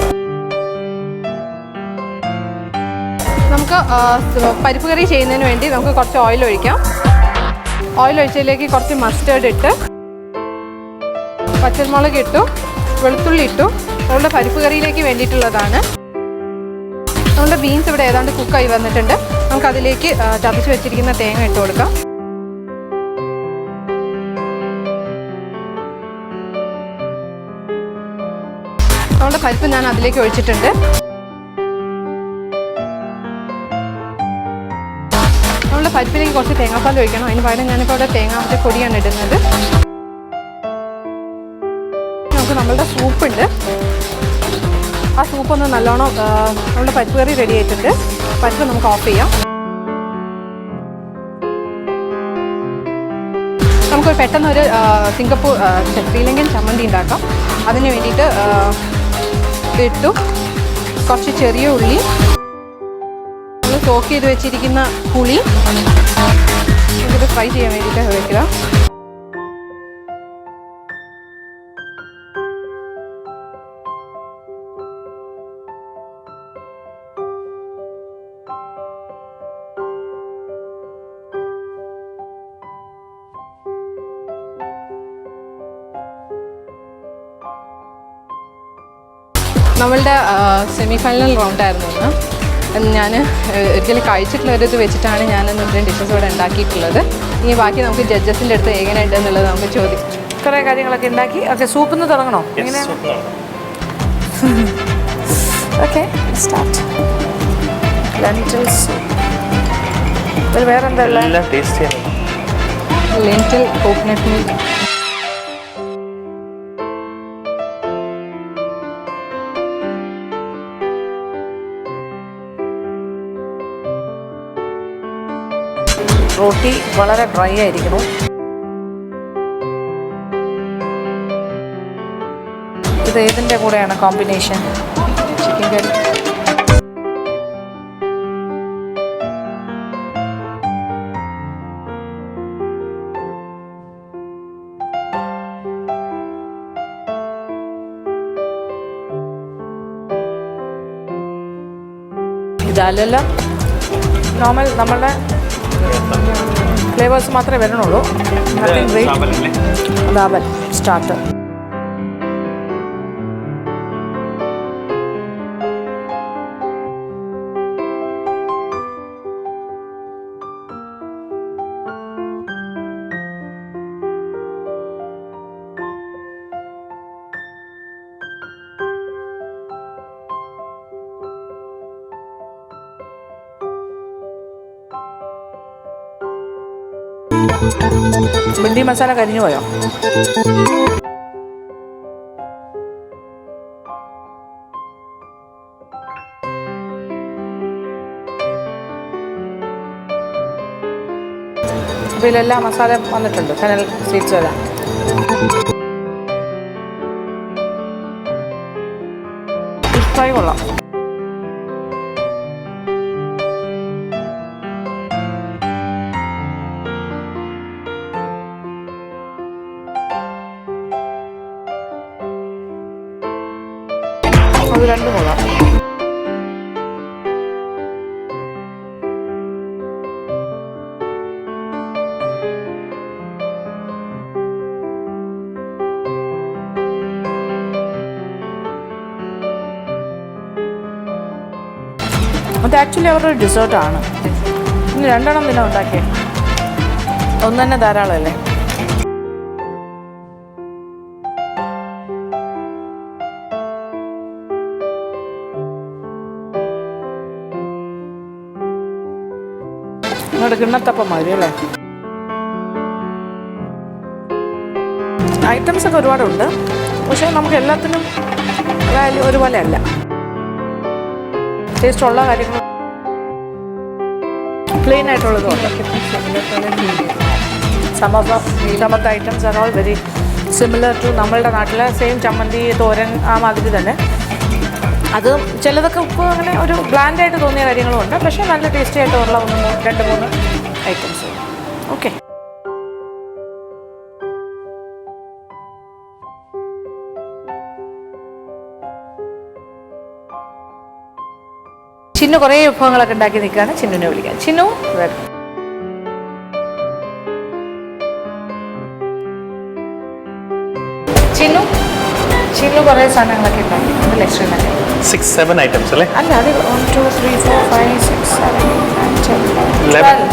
നമുക്ക് പരിപ്പ് കറി ചെയ്യുന്നതിന് വേണ്ടി നമുക്ക് കുറച്ച് ഓയിൽ ഒഴിക്കാം. ഓയിൽ ഒഴിച്ചതിലേക്ക് കുറച്ച് മസ്റ്റേർഡ് ഇട്ട്, പച്ചമുളക് ഇട്ടു, വെളുത്തുള്ളി ഇട്ടു. നമ്മളുടെ പരിപ്പ് കറിയിലേക്ക് വേണ്ടിയിട്ടുള്ളതാണ്. നമ്മളുടെ ബീൻസ് ഇവിടെ ഏതാണ്ട് കുക്കായി വന്നിട്ടുണ്ട്. നമുക്കതിലേക്ക് ചതച്ച് വെച്ചിരിക്കുന്ന തേങ്ങ ഇട്ട് കൊടുക്കാം. നമ്മളുടെ പരിപ്പ് ഞാൻ അതിലേക്ക് ഒഴിച്ചിട്ടുണ്ട്. നമ്മളുടെ പരിപ്പിലേക്ക് കുറച്ച് തേങ്ങാപ്പാൽ ഒഴിക്കണം. അതിന് പകരം ഞാനിപ്പോൾ അവിടെ തേങ്ങാൻ്റെ പൊടിയാണ് ഇടുന്നത്. നമുക്ക് നമ്മളുടെ സൂപ്പുണ്ട്. ആ സൂപ്പൊന്ന് നല്ലോണം നമ്മളുടെ പരിപ്പ് കറി റെഡി ആയിട്ടുണ്ട്. പരിപ്പ് നമുക്ക് ഓഫ് ചെയ്യാം. നമുക്കൊരു പെട്ടെന്നൊരു ശ്രീലങ്കൻ ചമ്മന്തി ഉണ്ടാക്കാം. അതിന് വേണ്ടിയിട്ട് ഇട്ടു കുറച്ച് ചെറിയ ഉള്ളി, നമ്മൾ സോക്ക് ചെയ്ത് വെച്ചിരിക്കുന്ന പുളി നമുക്കിത് ഫ്രൈ ചെയ്യാൻ വേണ്ടിയിട്ട് വയ്ക്കുക. നമ്മളുടെ സെമി ഫൈനൽ റൗണ്ടായിരുന്നു ഇന്ന്. ഞാൻ ഒരിക്കലും കഴിച്ചിട്ടുള്ളൊരിത് വെച്ചിട്ടാണ് ഞാനിന്ന് ഇത്രയും ഡിഷസ് ഇവിടെ ഉണ്ടാക്കിയിട്ടുള്ളത്. ഇനി ബാക്കി നമുക്ക് ജഡ്ജസിൻ്റെ അടുത്ത് എങ്ങനെയുണ്ട് എന്നുള്ളത് നമുക്ക് ചോദിക്കാം. കുറേ കാര്യങ്ങളൊക്കെ ഉണ്ടാക്കി. ഓക്കെ, സൂപ്പിൽ നിന്ന് തുടങ്ങണോ? എങ്ങനെ? Okay, start. ലെൻറ്റിൽസ്. ഇതിൽ വേറെ എന്താ ഉള്ളത്? ലെൻറ്റിൽ കോക്കനട്ട് മിൽക്ക്, റൊട്ടി വളരെ ഡ്രൈ ആയിരിക്കണം. ഇത് ഏതിൻ്റെ കൂടെയാണ് കോമ്പിനേഷൻ? ചിക്കൻ കറി. ഇതല്ലല്ലോ നോർമൽ നമ്മളുടെ ഫ്ലേവേഴ്സ് മാത്രമേ വരണുള്ളൂ. ദാബൽ സ്റ്റാർട്ടർ. ബിണ്ടി മസാല കരിഞ്ഞു പോയോ? അപ്പോൾ ഇതിലെല്ലാം മസാല വന്നിട്ടുണ്ട്. ഫെനൽ സീഡ്സ് എല്ലാം. ഫിഷ് ഫ്രൈ കൊള്ളാം. ഇത് രണ്ടും കൊള്ളാം. അത് ആക്ച്വലി അവരുടെ ഡിസേർട്ടാണ്. ഇനി 2 എണ്ണം പിന്നെ ഉണ്ടാക്കിയേ, ഒന്ന് തന്നെ ധാരാളമല്ലേ. നിങ്ങളുടെ കിണ്ണത്തപ്പം മതി അല്ലേ. ഐറ്റംസ് ഒക്കെ ഒരുപാടുണ്ട്, പക്ഷേ നമുക്ക് എല്ലാത്തിനും വാല്യൂ ഒരുപോലെ അല്ല. ടേസ്റ്റ് ഉള്ള കാര്യങ്ങൾ plain ആയിട്ടുള്ളതുകൊണ്ട് some of the items are all very similar to നമ്മളുടെ നാട്ടിലെ സെയിം ചമ്മന്തി, തോരൻ, ആ മാതിരി തന്നെ. അത് ചിലതൊക്കെ ഉപ്പ് അങ്ങനെ ഒരു ബ്ലാൻഡായിട്ട് തോന്നിയ കാര്യങ്ങളും ഉണ്ട്, പക്ഷേ നല്ല ടേസ്റ്റി ആയിട്ടുള്ള 2-3 ഐറ്റംസ്. ഓക്കെ, ചിന്നു കുറേ വിഭവങ്ങളൊക്കെ ഉണ്ടാക്കി നിൽക്കുകയാണ്. ചിന്നുവിനെ വിളിക്കാം. ചിന്നു വരും. ചിന്നു കുറേ സാധനങ്ങളൊക്കെ ഉണ്ടാക്കി അല്ലേ ശ്രീലങ്ക? 6-7 items അല്ലേ? അല്ല, അത് 1 2 3 4 5 6 7 8 9 10 11.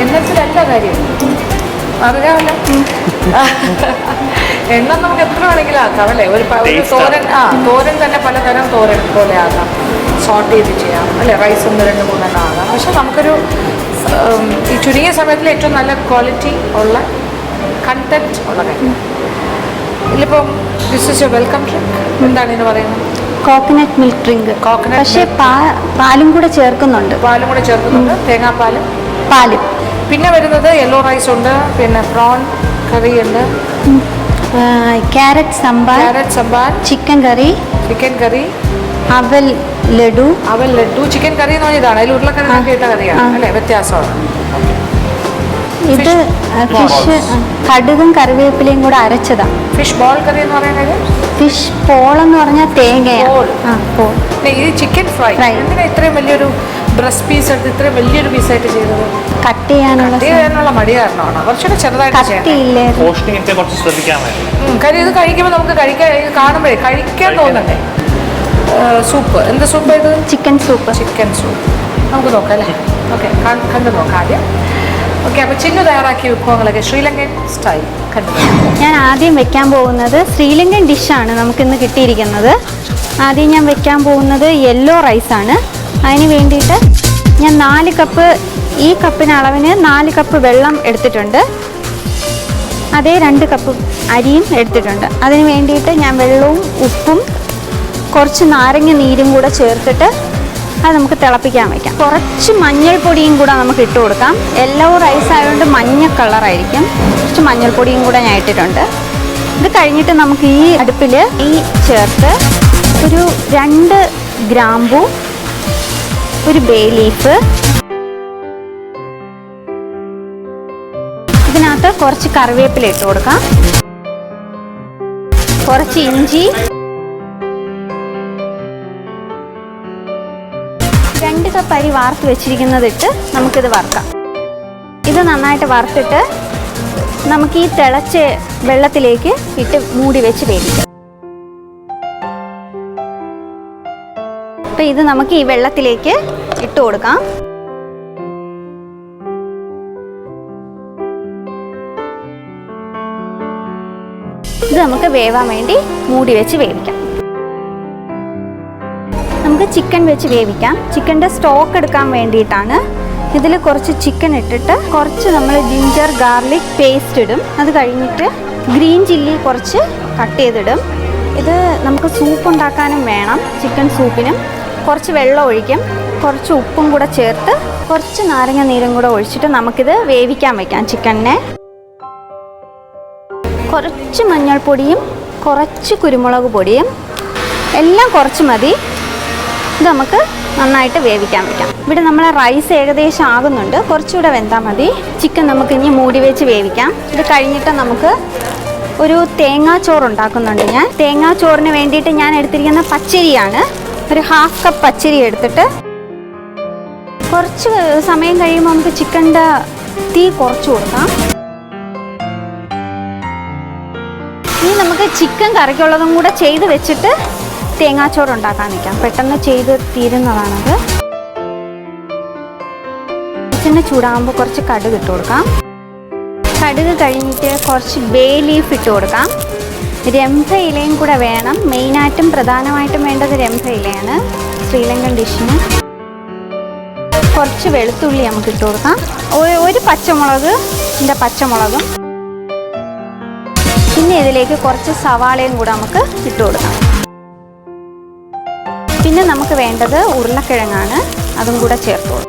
എണ്ണത്തിൽ എന്താ കാര്യം അറിയാമല്ലോ. എണ്ണം നമുക്ക് എത്ര വേണമെങ്കിലും ആക്കാം അല്ലേ. ഒരു തോരൻ, തോരൻ തന്നെ പലതരം തോരൻ പോലെ ആകാം, സോർട്ട് ചെയ്ത് ചെയ്യാം അല്ലേ. റൈസ് 1 2 3 എണ്ണം ആകാം. പക്ഷെ നമുക്കൊരു ഈ ചുരുങ്ങിയ സമയത്തിൽ ഏറ്റവും നല്ല ക്വാളിറ്റി ഉള്ള കണ്ടന്റ് ഉള്ള കാര്യം. ഇതിലിപ്പം this is your welcome drink. എന്താണ് ഇതിന് പറയുന്നത്? Coconut milk drink. കോക്കനട്ട്, പക്ഷേ പാലും കൂടെ ചേർക്കുന്നുണ്ട്. തേങ്ങാപ്പാലും പാലും. പിന്നെ വരുന്നത് യെല്ലോ റൈസ് ഉണ്ട്, പിന്നെ പ്രോൺ കറി ഉണ്ട്, ക്യാരറ്റ് സംബാർ, ചിക്കൻ കറി, അവൽ ലഡു. ചിക്കൻ കറി എന്ന് പറഞ്ഞാൽ ഇതാണ്. അതിൽ ഉരുളക്കിഴങ്ങ് ഇട്ട കറിയാണ് അല്ലേ? വ്യത്യാസമാണ്. ഇത് ഫിഷ് കടുകും കറിവേപ്പിലയും കൂടെ അരച്ചതാണ്. ഫിഷ് ബോൾ കറി എന്ന് പറയുന്നത്. ഫിഷ് പോളെന്ന് പറഞ്ഞാൽ തേങ്ങയാണ്. ഇത് ചിക്കൻ ഫ്രൈ. എന്തിനാ ഇത്രയും വലിയൊരു ബ്രസ്റ്റ് പീസ് എടുത്ത് ഇത്രയും വലിയൊരു പീസായിട്ട് ചെയ്തത്? കട്ട് ചെയ്യാനുള്ള മടി കാരണമാണ്. കുറച്ചുകൂടെ ചെറുതായിട്ട് കുറച്ച് ശ്രദ്ധിക്കാമായിരുന്നു. കാര്യം ഇത് കഴിക്കുമ്പോൾ നമുക്ക് കാണുമ്പോഴേ കഴിക്കാൻ തോന്നണ്ടേ. സൂപ്പ്, എന്ത് സൂപ്പ് ഇത്? Chicken soup. നമുക്ക് നോക്കാം അല്ലേ? ഓക്കെ, കണ്ടു നോക്കാം ആദ്യം. ഓക്കെ, അപ്പോൾ ചിന്നു തയ്യാറാക്കിയ വിഭവങ്ങളൊക്കെ ശ്രീലങ്കൻ സ്റ്റൈൽ കണ്ടു. ഞാൻ ആദ്യം വെക്കാൻ പോകുന്നത് ശ്രീലങ്കൻ ഡിഷാണ് നമുക്കിന്ന് കിട്ടിയിരിക്കുന്നത്. ആദ്യം ഞാൻ വെക്കാൻ പോകുന്നത് യെല്ലോ റൈസാണ്. അതിന് വേണ്ടിയിട്ട് ഞാൻ 4 കപ്പ്, ഈ കപ്പിന് അളവിന് 4 കപ്പ് വെള്ളം എടുത്തിട്ടുണ്ട്. അതേ 2 കപ്പ് അരിയും എടുത്തിട്ടുണ്ട്. അതിന് വേണ്ടിയിട്ട് ഞാൻ വെള്ളവും ഉപ്പും കുറച്ച് നാരങ്ങ നീരും കൂടെ ചേർത്തിട്ട് അത് നമുക്ക് തിളപ്പിക്കാൻ വയ്ക്കാം. കുറച്ച് മഞ്ഞൾപ്പൊടിയും കൂടെ നമുക്ക് ഇട്ട് കൊടുക്കാം. യെല്ലോ റൈസ് ആയതുകൊണ്ട് മഞ്ഞ കളറായിരിക്കും. കുറച്ച് മഞ്ഞൾപ്പൊടിയും കൂടെ ഞാൻ ഇട്ടിട്ടുണ്ട്. ഇത് കഴിഞ്ഞിട്ട് നമുക്ക് ഈ അടുപ്പിൽ ഈ ചേർത്ത് ഒരു 2 ഗ്രാമ്പൂ, ഒരു ബേ ലീഫ്, ഇതിനകത്ത് കുറച്ച് കറിവേപ്പില ഇട്ട് കൊടുക്കാം, കുറച്ച് ഇഞ്ചി, 2 കപ്പ് അരി വാർത്ത് വെച്ചിരിക്കുന്നതിട്ട് നമുക്കിത് വറുക്കാം. ഇത് നന്നായിട്ട് വറുത്തിട്ട് നമുക്ക് ഈ തിളച്ച വെള്ളത്തിലേക്ക് ഇട്ട് മൂടി വെച്ച് വേവിക്കാം. അപ്പം ഇത് നമുക്ക് ഈ വെള്ളത്തിലേക്ക് ഇട്ട് കൊടുക്കാം. ഇത് നമുക്ക് വേവാൻ വേണ്ടി മൂടി വെച്ച് വേവിക്കാം. നമുക്ക് ചിക്കൻ വെച്ച് വേവിക്കാം. ചിക്കൻ്റെ സ്റ്റോക്ക് എടുക്കാൻ വേണ്ടിയിട്ടാണ്. ഇതിൽ കുറച്ച് ചിക്കൻ ഇട്ടിട്ട് കുറച്ച് നമ്മൾ ജിഞ്ചർ ഗാർലിക് പേസ്റ്റ് ഇടും. അത് കഴിഞ്ഞിട്ട് ഗ്രീൻ ചില്ലി കുറച്ച് കട്ട് ചെയ്തിടും. ഇത് നമുക്ക് സൂപ്പ് ഉണ്ടാക്കാനും വേണം. ചിക്കൻ സൂപ്പിനും കുറച്ച് വെള്ളം ഒഴിക്കും. കുറച്ച് ഉപ്പും കൂടെ ചേർത്ത് കുറച്ച് നാരങ്ങ നീരും കൂടെ ഒഴിച്ചിട്ട് നമുക്കിത് വേവിക്കാൻ വയ്ക്കാം. ചിക്കനെ കുറച്ച് മഞ്ഞൾപ്പൊടിയും കുറച്ച് കുരുമുളക് പൊടിയും എല്ലാം കുറച്ച് മതി. ഇത് നമുക്ക് നന്നായിട്ട് വേവിക്കാൻ വയ്ക്കാം. ഇവിടെ നമ്മളെ റൈസ് ഏകദേശം ആകുന്നുണ്ട്, കുറച്ചുകൂടെ വെന്താൽ മതി. ചിക്കൻ നമുക്ക് ഇനി മൂടി വെച്ച് വേവിക്കാം. ഇത് കഴിഞ്ഞിട്ട് നമുക്ക് ഒരു തേങ്ങാച്ചോറ് ഉണ്ടാക്കുന്നുണ്ട് ഞാൻ. തേങ്ങാച്ചോറിന് വേണ്ടിയിട്ട് ഞാൻ എടുത്തിരിക്കുന്ന പച്ചരിയാണ്. ഒരു 1/2 കപ്പ് പച്ചരി എടുത്തിട്ട് കുറച്ച് സമയം കഴിയുമ്പോൾ നമുക്ക് ചിക്കൻ്റെ തീ കുറച്ച് കൊടുക്കാം. ഇനി നമുക്ക് ചിക്കൻ കറിക്കുള്ളതും കൂടെ ചെയ്ത് വെച്ചിട്ട് തേങ്ങാച്ചോറ് ഉണ്ടാക്കാൻ നിൽക്കാം. പെട്ടെന്ന് ചെയ്ത് തീരുന്നതാണത്. ചിക്കന് ചൂടാകുമ്പോൾ കുറച്ച് കടുക് ഇട്ട് കൊടുക്കാം. കടുക് കഴിഞ്ഞിട്ട് കുറച്ച് ബേ ലീഫ് ഇട്ട് കൊടുക്കാം. രംഭ ഇലയും കൂടെ വേണം. മെയിനായിട്ടും പ്രധാനമായിട്ടും വേണ്ടത് രംഭ ഇലയാണ് ശ്രീലങ്കൻ ഡിഷിന്. കുറച്ച് വെളുത്തുള്ളി നമുക്ക് ഇട്ട് കൊടുക്കാം. ഒരു പച്ചമുളകും പിന്നെ ഇതിലേക്ക് കുറച്ച് സവാളയും കൂടെ നമുക്ക് ഇട്ട് കൊടുക്കാം. പിന്നെ നമുക്ക് വേണ്ടത് ഉരുളക്കിഴങ്ങാണ്, അതും കൂടെ ചേർത്ത് കൊടുക്കാം.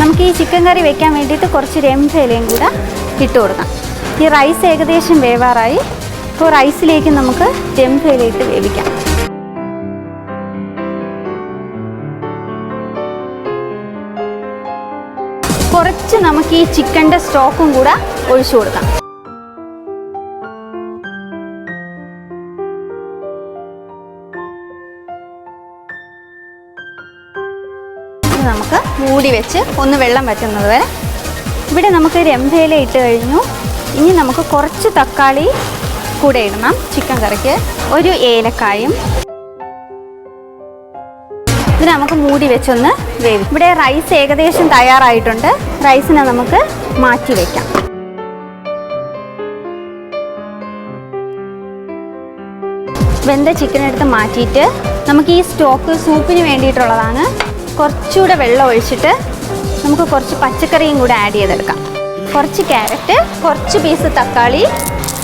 നമുക്ക് ഈ ചിക്കൻ കറി വെക്കാൻ വേണ്ടിയിട്ട് കുറച്ച് രംഭ ഇലയും കൂടെ ഇട്ട് കൊടുക്കാം. ഈ റൈസ് ഏകദേശം വേവാറായി. ഇപ്പോൾ റൈസിലേക്ക് നമുക്ക് രംഭ ഇല ഇട്ട് വേവിക്കാം. കുറച്ച് നമുക്ക് ഈ ചിക്കൻ്റെ സ്റ്റോക്കും കൂടെ ഒഴിച്ചു കൊടുക്കാം. നമുക്ക് മൂടി വെച്ച് ഒന്ന് വെള്ളം വറ്റുന്നത് വരെ. ഇവിടെ നമുക്ക് രംഭയില ഇട്ട് കഴിഞ്ഞു. ഇനി നമുക്ക് കുറച്ച് തക്കാളി കൂടെ ഇടണം ചിക്കൻ കറിക്ക്. ഒരു ഏലക്കായും. ഇത് നമുക്ക് മൂടി വെച്ചൊന്ന് വേവിക്കും. ഇവിടെ റൈസ് ഏകദേശം തയ്യാറായിട്ടുണ്ട്. റൈസിനെ നമുക്ക് മാറ്റി വയ്ക്കാം. വെന്ത ചിക്കൻ എടുത്ത് മാറ്റിയിട്ട് നമുക്ക് ഈ സ്റ്റോക്ക് സൂപ്പിന് വേണ്ടിയിട്ടുള്ളതാണ്. കുറച്ചുകൂടെ വെള്ളം ഒഴിച്ചിട്ട് നമുക്ക് കുറച്ച് പച്ചക്കറിയും കൂടെ ആഡ് ചെയ്തെടുക്കാം. കുറച്ച് ക്യാരറ്റ്, കുറച്ച് പീസ് തക്കാളി,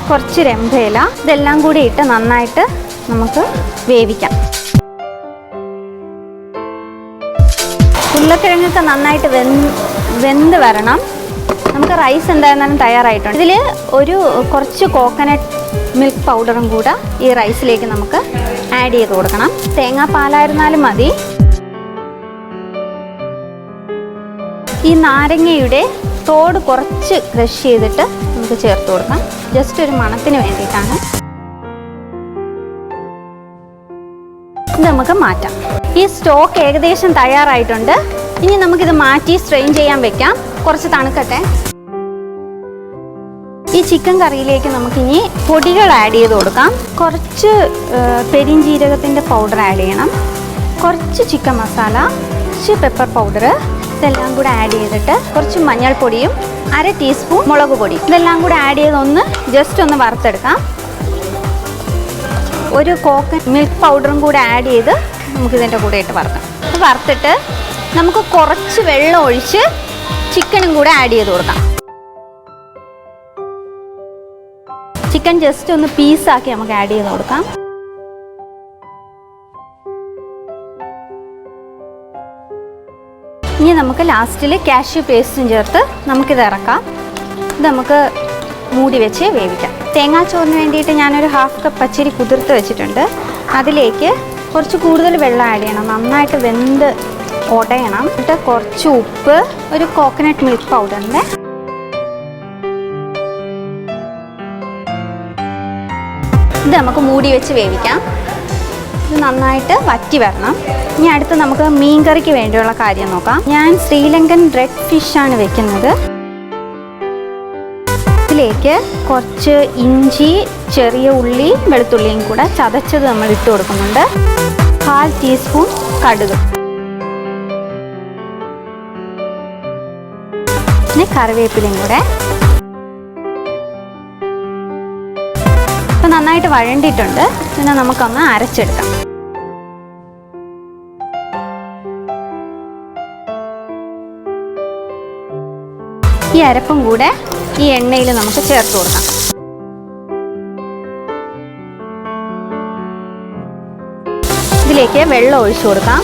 കുറച്ച് രംഭയില, ഇതെല്ലാം കൂടി ഇട്ട് നന്നായിട്ട് നമുക്ക് വേവിക്കാം. ഉരുളക്കിഴങ്ങൊക്കെ നന്നായിട്ട് വെന്ത് വരണം. നമുക്ക് റൈസ് എന്തായിരുന്നാലും തയ്യാറായിട്ടുണ്ട്. ഇതിൽ കുറച്ച് കോക്കനട്ട് മിൽക്ക് പൗഡറും കൂടെ ഈ റൈസിലേക്ക് നമുക്ക് ആഡ് ചെയ്ത് കൊടുക്കണം. തേങ്ങാപ്പാലായിരുന്നാലും മതി. ഈ നാരങ്ങയുടെ തോട് കുറച്ച് ക്രഷ് ചെയ്തിട്ട് നമുക്ക് ചേർത്ത് കൊടുക്കാം. ജസ്റ്റ് ഒരു മണത്തിന് വേണ്ടിയിട്ടാണ്. ഇത് നമുക്ക് മാറ്റാം. ഈ സ്റ്റോക്ക് ഏകദേശം തയ്യാറായിട്ടുണ്ട്. ഇനി നമുക്കിത് മാറ്റി സ്ട്രെയിൻ ചെയ്യാൻ വെക്കാം. കുറച്ച് തണുക്കട്ടെ. ഈ ചിക്കൻ കറിയിലേക്ക് നമുക്കിനി പൊടികൾ ആഡ് ചെയ്ത് കൊടുക്കാം. കുറച്ച് പെരിഞ്ജീരകത്തിൻ്റെ പൗഡർ ആഡ് ചെയ്യണം. കുറച്ച് ചിക്കൻ മസാല, കുറച്ച് പെപ്പർ പൗഡർ, ഇതെല്ലാം കൂടെ ആഡ് ചെയ്തിട്ട് കുറച്ച് മഞ്ഞൾപ്പൊടിയും 1/2 ടീസ്പൂൺ മുളക് പൊടി, ഇതെല്ലാം കൂടെ ആഡ് ചെയ്ത് ജസ്റ്റ് ഒന്ന് വറുത്തെടുക്കാം. ഒരു കോക്കനട്ട് മിൽക്ക് പൗഡറും കൂടെ ആഡ് ചെയ്ത് നമുക്കിതിൻ്റെ കൂടെ ഇട്ട് വറുക്കാം. വറുത്തിട്ട് നമുക്ക് കുറച്ച് വെള്ളം ഒഴിച്ച് ചിക്കനും കൂടെ ആഡ് ചെയ്ത് കൊടുക്കാം. ചിക്കൻ ജസ്റ്റ് ഒന്ന് പീസാക്കി നമുക്ക് ആഡ് ചെയ്ത് കൊടുക്കാം. ഇനി നമുക്ക് ലാസ്റ്റിൽ കാഷ്യൂ പേസ്റ്റും ചേർത്ത് നമുക്കിത് ഇറക്കാം. ഇത് നമുക്ക് മൂടി വെച്ച് വേവിക്കാം. തേങ്ങാച്ചോറിന് വേണ്ടിയിട്ട് ഞാനൊരു 1/2 കപ്പ് പച്ചരി കുതിർത്ത് വെച്ചിട്ടുണ്ട്. അതിലേക്ക് കുറച്ച് കൂടുതൽ വെള്ളം ആഡ് ചെയ്യണം. നന്നായിട്ട് വെന്ത് ഉടയണം. എന്നിട്ട് കുറച്ച് ഉപ്പ്, ഒരു കോക്കനട്ട് മിൽക്ക് പൗഡറിൻ്റെ, ഇത് നമുക്ക് മൂടി വെച്ച് വേവിക്കാം. ഇത് നന്നായിട്ട് വറ്റി വരണം. ഇനി അടുത്ത് നമുക്ക് മീൻകറിക്ക് വേണ്ടിയുള്ള കാര്യം നോക്കാം. ഞാൻ ശ്രീലങ്കൻ റെഡ് ഫിഷാണ് വെക്കുന്നത്. ഇതിലേക്ക് കുറച്ച് ഇഞ്ചി, ചെറിയ ഉള്ളി, വെളുത്തുള്ളിയും കൂടെ ചതച്ചത് നമ്മൾ ഇട്ട് കൊടുക്കുന്നുണ്ട്. 1/2 ടീസ്പൂൺ കടുക്, പിന്നെ കറിവേപ്പിലയും കൂടെ. ഇപ്പം നന്നായിട്ട് വഴണ്ടിയിട്ടുണ്ട്. പിന്നെ നമുക്കൊന്ന് അരച്ചെടുക്കാം. ഈ അരപ്പും കൂടെ ഈ എണ്ണയിൽ നമുക്ക് ചേർത്ത് കൊടുക്കാം. ഇതിലേക്ക് വെള്ളം ഒഴിച്ചു കൊടുക്കാം.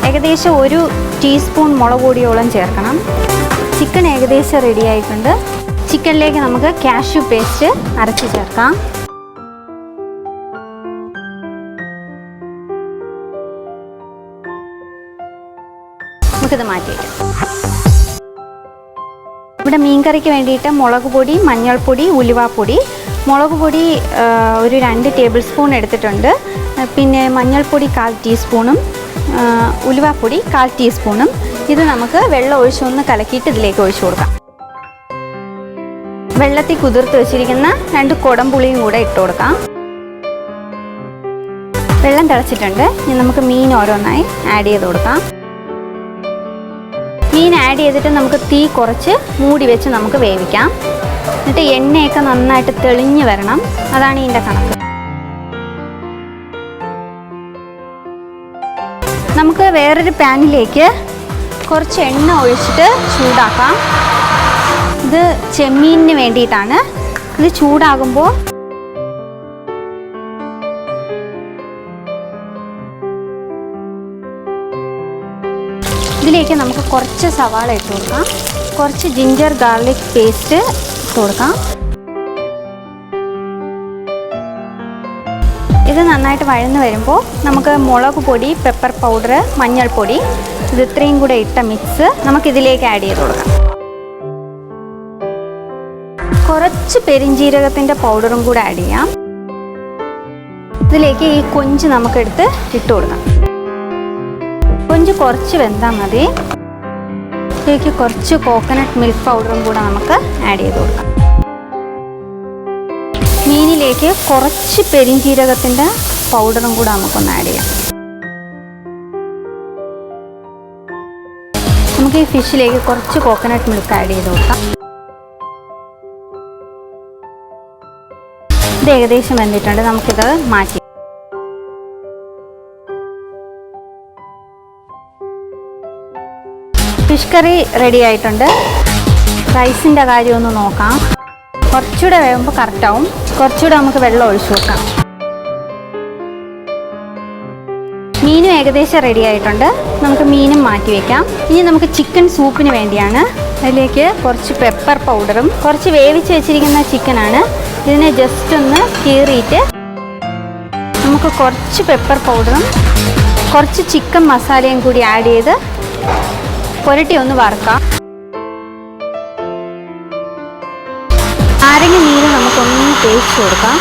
ഏകദേശം 1 ടീസ്പൂൺ മുളക് പൊടിയോളം ചേർക്കണം. ചിക്കൻ ഏകദേശം റെഡി ആയിട്ടുണ്ട്. ചിക്കനിലേക്ക് നമുക്ക് കാഷ്യൂ പേസ്റ്റ് അരച്ച് ചേർക്കാം. നമുക്കിത് മാറ്റി വയ്ക്കാം. ഇവിടെ മീൻകറിക്ക് വേണ്ടിയിട്ട് മുളക് പൊടി, മഞ്ഞൾപ്പൊടി, ഉലുവാപ്പൊടി. മുളക് പൊടി ഒരു 2 ടേബിൾ സ്പൂൺ എടുത്തിട്ടുണ്ട്. പിന്നെ മഞ്ഞൾപ്പൊടി 1/4 ടീസ്പൂണും ഉലുവാപ്പൊടി 1/4 ടീസ്പൂണും. ഇത് നമുക്ക് വെള്ളം ഒഴിച്ചൊന്ന് കലക്കിയിട്ട് ഇതിലേക്ക് ഒഴിച്ചു കൊടുക്കാം. വെള്ളത്തിൽ കുതിർത്ത് വെച്ചിരിക്കുന്ന 2 കുടംപുളിയും കൂടെ ഇട്ട് കൊടുക്കാം. വെള്ളം തിളച്ചിട്ടുണ്ട്. ഇനി നമുക്ക് മീൻ ഓരോന്നായി ആഡ് ചെയ്ത് കൊടുക്കാം. മീൻ ആഡ് ചെയ്തിട്ട് നമുക്ക് തീ കുറച്ച് മൂടി വെച്ച് നമുക്ക് വേവിക്കാം. എന്നിട്ട് എണ്ണയൊക്കെ നന്നായിട്ട് തെളിഞ്ഞ് വരണം. അതാണ് ഇതിൻ്റെ കണക്ക്. നമുക്ക് വേറൊരു പാനിലേക്ക് കുറച്ച് എണ്ണ ഒഴിച്ചിട്ട് ചൂടാക്കാം. ഇത് ചെമ്മീനിന് വേണ്ടിയിട്ടാണ്. ഇത് ചൂടാകുമ്പോൾ ഇതിലേക്ക് നമുക്ക് കുറച്ച് സവാള ഇട്ട് കൊടുക്കാം. കുറച്ച് ജിഞ്ചർ ഗാർലിക് പേസ്റ്റ് ഇട്ട് കൊടുക്കാം. ഇത് നന്നായിട്ട് വഴന്ന് വരുമ്പോൾ നമുക്ക് മുളക് പൊടി, പെപ്പർ പൗഡർ, മഞ്ഞൾപ്പൊടി ഇത് ഇത്രയും കൂടെ ഇട്ട മിക്സ് നമുക്കിതിലേക്ക് ആഡ് ചെയ്ത് കൊടുക്കാം. കുറച്ച് പെരിഞ്ജീരകത്തിൻ്റെ പൗഡറും കൂടെ ആഡ് ചെയ്യാം. ഇതിലേക്ക് ഈ കൊഞ്ച് നമുക്കെടുത്ത് ഇട്ട് കൊടുക്കാം. കൊഞ്ച് കുറച്ച് വെന്താൽ മതി. ഇതിലേക്ക് കുറച്ച് കോക്കനട്ട് മിൽക്ക് പൗഡറും കൂടെ നമുക്ക് ആഡ് ചെയ്ത് കൊടുക്കാം. മീനിലേക്ക് കുറച്ച് പെരിഞ്ജീരകത്തിൻ്റെ പൗഡറും കൂടെ നമുക്കൊന്ന് ആഡ് ചെയ്യാം. നമുക്ക് ഈ ഫിഷിലേക്ക് കുറച്ച് കോക്കനട്ട് മിൽക്ക് ആഡ് ചെയ്ത് കൊടുക്കാം. ഇത് ഏകദേശം വെന്തിട്ടുണ്ട്. നമുക്കിത് മാറ്റി. ഫിഷ് കറി റെഡി ആയിട്ടുണ്ട്. റൈസിൻ്റെ കാര്യം ഒന്ന് നോക്കാം. കുറച്ചുകൂടെ വേകുമ്പോൾ കറക്റ്റാവും. കുറച്ചുകൂടെ നമുക്ക് വെള്ളം ഒഴിച്ചു കൊടുക്കാം. മീനും ഏകദേശം റെഡി ആയിട്ടുണ്ട്. നമുക്ക് മീനും മാറ്റി വയ്ക്കാം. ഇനി നമുക്ക് ചിക്കൻ സൂപ്പിന് വേണ്ടിയാണ്. അതിലേക്ക് കുറച്ച് പെപ്പർ പൗഡറും കുറച്ച് വേവിച്ച് വെച്ചിരിക്കുന്ന ചിക്കനാണ്. ഇതിനെ ജസ്റ്റ് ഒന്ന് കീറിയിട്ട് നമുക്ക് കുറച്ച് പെപ്പർ പൗഡറും കുറച്ച് ചിക്കൻ മസാലയും കൂടി ആഡ് ചെയ്ത് പുരട്ടി ഒന്ന് വറുക്കാം. നാരങ്ങ നീര് നമുക്കൊന്ന് തേച്ച് കൊടുക്കാം.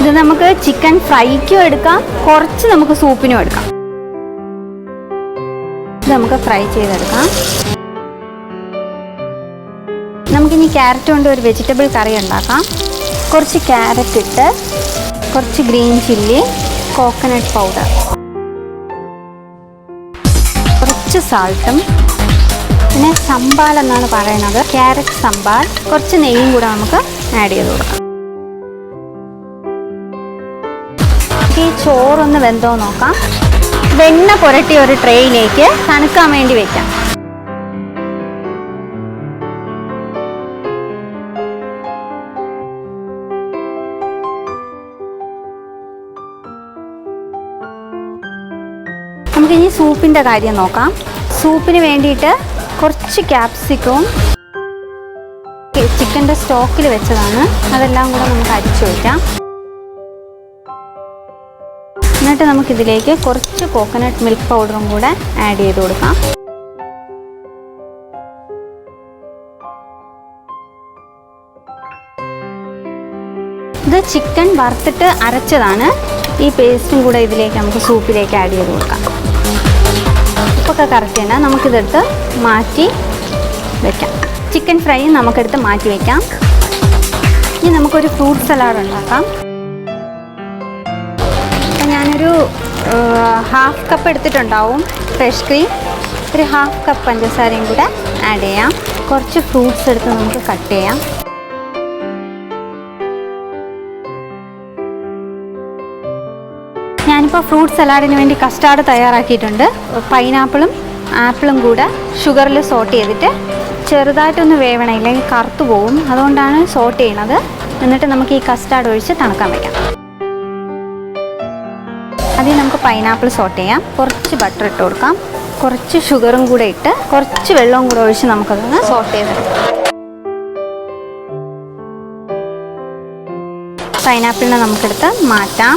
ഇത് നമുക്ക് ചിക്കൻ ഫ്രൈക്കും എടുക്കാം, കുറച്ച് നമുക്ക് സൂപ്പിനും എടുക്കാം. ഇത് നമുക്ക് ഫ്രൈ ചെയ്തെടുക്കാം. നമുക്കിനി ക്യാരറ്റ് കൊണ്ട് ഒരു വെജിറ്റബിൾ കറി ഉണ്ടാക്കാം. കുറച്ച് ക്യാരറ്റ് ഇട്ട് കുറച്ച് ഗ്രീൻ ചില്ലി, കോക്കനട്ട് പൗഡർ, കുറച്ച് സാൾട്ടും പിന്നെ സംബാൽ എന്നാണ് പറയുന്നത്, ക്യാരറ്റ് സംബാൽ, കുറച്ച് നെയ്യും കൂടെ നമുക്ക് ആഡ് ചെയ്ത് കൊടുക്കാം. ഈ ചോറൊന്ന് വെന്തോ നോക്കാം. വെണ്ണ പുരട്ടി ഒരു ട്രേയിലേക്ക് തണുക്കാൻ വേണ്ടി വെക്കാം. നമുക്കിനി സൂപ്പിൻ്റെ കാര്യം നോക്കാം. സൂപ്പിന് വേണ്ടിയിട്ട് കുറച്ച് ക്യാപ്സിക്കവും ചിക്കൻ്റെ സ്റ്റോക്കിൽ വെച്ചതാണ്. അതെല്ലാം കൂടെ നമുക്ക് അരിച്ചു വയ്ക്കാം. എന്നിട്ട് നമുക്കിതിലേക്ക് കുറച്ച് കോക്കനട്ട് മിൽക്ക് പൗഡറും കൂടെ ആഡ് ചെയ്ത് കൊടുക്കാം. ഇത് ചിക്കൻ വറുത്തിട്ട് അരച്ചതാണ്. ഈ പേസ്റ്റും കൂടെ ഇതിലേക്ക് നമുക്ക് സൂപ്പിലേക്ക് ആഡ് ചെയ്ത് കൊടുക്കാം. ഉപ്പൊക്കെ കറക്റ്റ് തന്നെ. നമുക്കിതെടുത്ത് മാറ്റി വയ്ക്കാം. ചിക്കൻ ഫ്രൈ നമുക്കെടുത്ത് മാറ്റി വയ്ക്കാം. ഇനി നമുക്കൊരു ഫ്രൂട്ട് സലാഡ് ഉണ്ടാക്കാം. അപ്പം ഞാനൊരു 1/2 കപ്പ് എടുത്തിട്ടുണ്ടാവും ഫ്രഷ് ക്രീം. ഒരു 1/2 കപ്പ് പഞ്ചസാരയും കൂടെ ആഡ് ചെയ്യാം. കുറച്ച് ഫ്രൂട്ട്സ് എടുത്ത് നമുക്ക് കട്ട് ചെയ്യാം. ഞാനിപ്പോൾ ഫ്രൂട്ട് സലാഡിന് വേണ്ടി കസ്റ്റാർഡ് തയ്യാറാക്കിയിട്ടുണ്ട്. പൈനാപ്പിളും ആപ്പിളും കൂടെ ഷുഗറിൽ സോട്ട് ചെയ്തിട്ട് ചെറുതായിട്ടൊന്ന് വേവണം, ഇല്ലെങ്കിൽ കറുത്തു പോകും. അതുകൊണ്ടാണ് സോട്ട് ചെയ്യണത്. എന്നിട്ട് നമുക്ക് ഈ കസ്റ്റാർഡ് ഒഴിച്ച് തണുക്കാൻ വയ്ക്കാം. ആദ്യം നമുക്ക് പൈനാപ്പിൾ സോട്ട് ചെയ്യാം. കുറച്ച് ബട്ടർ ഇട്ട് കൊടുക്കാം. കുറച്ച് ഷുഗറും കൂടെ ഇട്ട് കുറച്ച് വെള്ളവും കൂടെ ഒഴിച്ച് നമുക്കതൊന്ന് സോട്ട് ചെയ്തെടുക്കാം. പൈനാപ്പിളിനെ നമുക്കെടുത്ത് മാറ്റാം.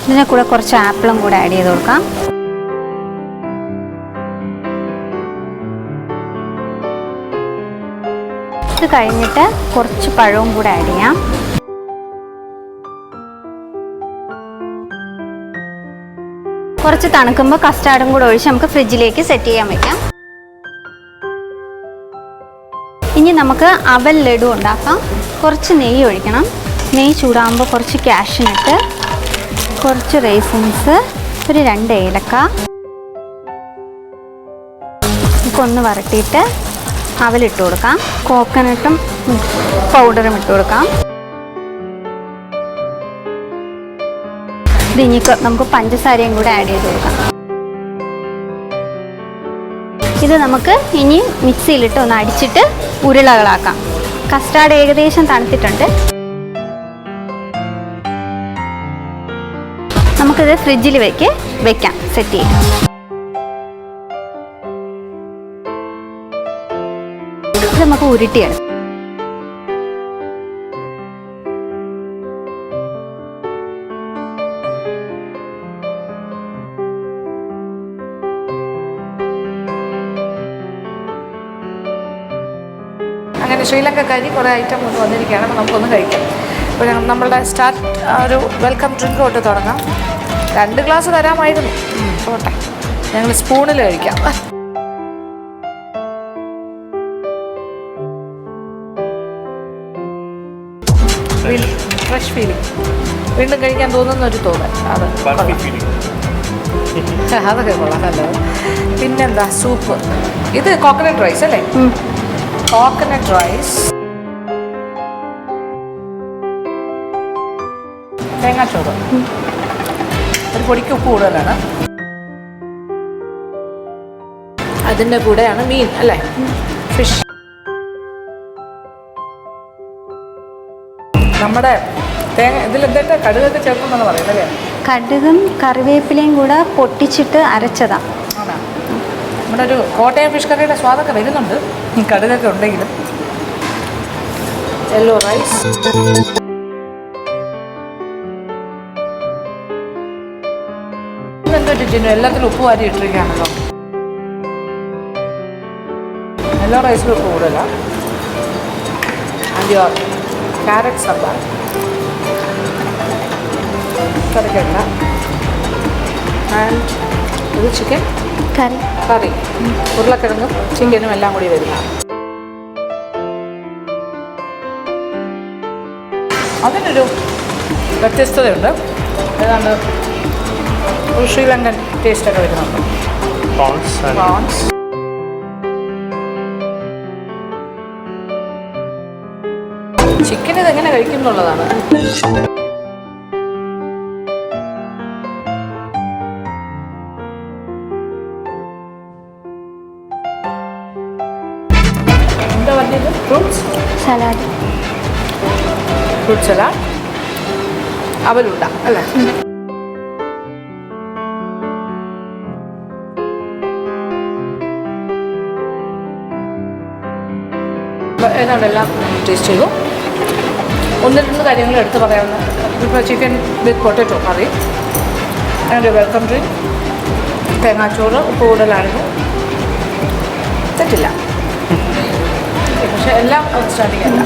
ഇതിനെ കൂടെ കുറച്ച് ആപ്പിളും കൂടെ ആഡ് ചെയ്ത് കൊടുക്കാം. മിൽക്ക് കഴിഞ്ഞിട്ട് കുറച്ച് പഴവും കൂടെ ആഡ് ചെയ്യാം. കുറച്ച് തണുക്കുമ്പോൾ കസ്റ്റാർഡും കൂടെ ഒഴിച്ച് നമുക്ക് ഫ്രിഡ്ജിലേക്ക് സെറ്റ് ചെയ്യാൻ വയ്ക്കാം. ഇനി നമുക്ക് അവൽ ലഡു ഉണ്ടാക്കാം. കുറച്ച് നെയ്യ് ഒഴിക്കണം. നെയ്യ് ചൂടാകുമ്പോൾ കുറച്ച് കാഷ്യൂനട്ട്, കുറച്ച് റേസിൻസ്, ഒരു 2 ഏലക്ക ഒന്ന് വരട്ടിയിട്ട് അവലിട്ട് കൊടുക്കാം. കോക്കനട്ടും പൗഡറും ഇട്ട് കൊടുക്കാം. ഇനി നമുക്ക് പഞ്ചസാരയും കൂടെ ആഡ് ചെയ്ത് കൊടുക്കാം. ഇത് നമുക്ക് ഇനി മിക്സിയിലിട്ട് ഒന്ന് അടിച്ചിട്ട് ഉരുളകളാക്കാം. കസ്റ്റാർഡ് ഏകദേശം തണുത്തിട്ടുണ്ട്. നമുക്കിത് ഫ്രിഡ്ജിൽ വെക്കാം, സെറ്റ് ചെയ്യാം. ഇത് നമുക്ക് ഉരുട്ടിയെടുക്കാം. അങ്ങനെ ശ്രീലങ്കക്കാരി കുറേ ഐറ്റം കൊണ്ട് വന്നിരിക്കുകയാണ്. അപ്പോൾ നമുക്കൊന്ന് കഴിക്കാം. അപ്പോൾ നമ്മളുടെ ഒരു വെൽക്കം ഡ്രിങ്ക് തൊട്ട് തുടങ്ങാം. 2 ഗ്ലാസ് തരാമായിരുന്നു, പോട്ടെ, ഞങ്ങൾ സ്പൂണിൽ കഴിക്കാം. ഫ്രഷ് ഫീലിംഗ്, വീണ്ടും കഴിക്കാൻ തോന്നുന്ന ഒരു തോന്നൽ. അതൊക്കെ കൊള്ളാം, നല്ലത്. പിന്നെന്താ, സൂപ്പ്. ഇത് കോക്കനട്ട് റൈസ് അല്ലേ? കോക്കനട്ട് റൈസ്, തേങ്ങാച്ചോറ്, ഒരു പൊടിക്ക് ഉപ്പ് കൂടുതലാണ്. അതിൻ്റെ കൂടെയാണ് മീൻ അല്ലേ, ഫിഷ്. നമ്മുടെ തേങ്ങ ഇതിലെന്താ കടുകൊക്കെ ചേർക്കുമെന്നാണ് പറയുന്നത് അല്ലേ? കടുകും കറിവേപ്പിലയും കൂടെ പൊട്ടിച്ചിട്ട് അരച്ചതാണ്. ആണോ? നമ്മുടെ ഒരു കോട്ടയം ഫിഷ് കറിയുടെ സ്വാദൊക്കെ വരുന്നുണ്ട് ഈ കടുകൊക്കെ ഉണ്ടെങ്കിലും. യെല്ലോ റൈസ്, എന്തോ രുചിനും എല്ലാത്തിലും ഉപ്പ് വാരി ഇട്ടിരിക്കുകയാണല്ലോ. യെല്ലോ റൈസിൽ ഉപ്പ് കൂടുതലാണ്. And your carrot sambar, കറിക്കല്ല, and ഇത് ചിക്കൻ കറി, ഉരുളക്കിഴങ്ങും ചിക്കനും എല്ലാം കൂടി വരുന്ന. അതിനൊരു വ്യത്യസ്തതയുണ്ട്. ഏതാണ്ട് ഒരു ശ്രീലങ്കൻ ടേസ്റ്റൊക്കെ വരുന്നുണ്ട്. പ്രോൺസ്, ചിക്കൻ ഇതെങ്ങനെ കഴിക്കും എന്നുള്ളതാണ്. എന്താ പറഞ്ഞത്? ഫ്രൂട്ട് സലാഡ്, അവലുണ്ട അല്ലേ? ഏതാണ്ട് എല്ലാം ടേസ്റ്റ് ചെയ്തു. 1-2 കാര്യങ്ങൾ എടുത്ത് പറയാവുന്ന, ഇപ്പോൾ ചിക്കൻ വിത്ത് പൊട്ടറ്റോ കറി, അതിൻ്റെ വെൽക്കം ഡ്രിങ്ക്, തേങ്ങാച്ചോറ് ഉപ്പ് കൂടുതലായിരുന്നു, തെറ്റില്ല. പക്ഷെ എല്ലാം ഔട്ട്സ്റ്റാൻഡിംഗ് അല്ല.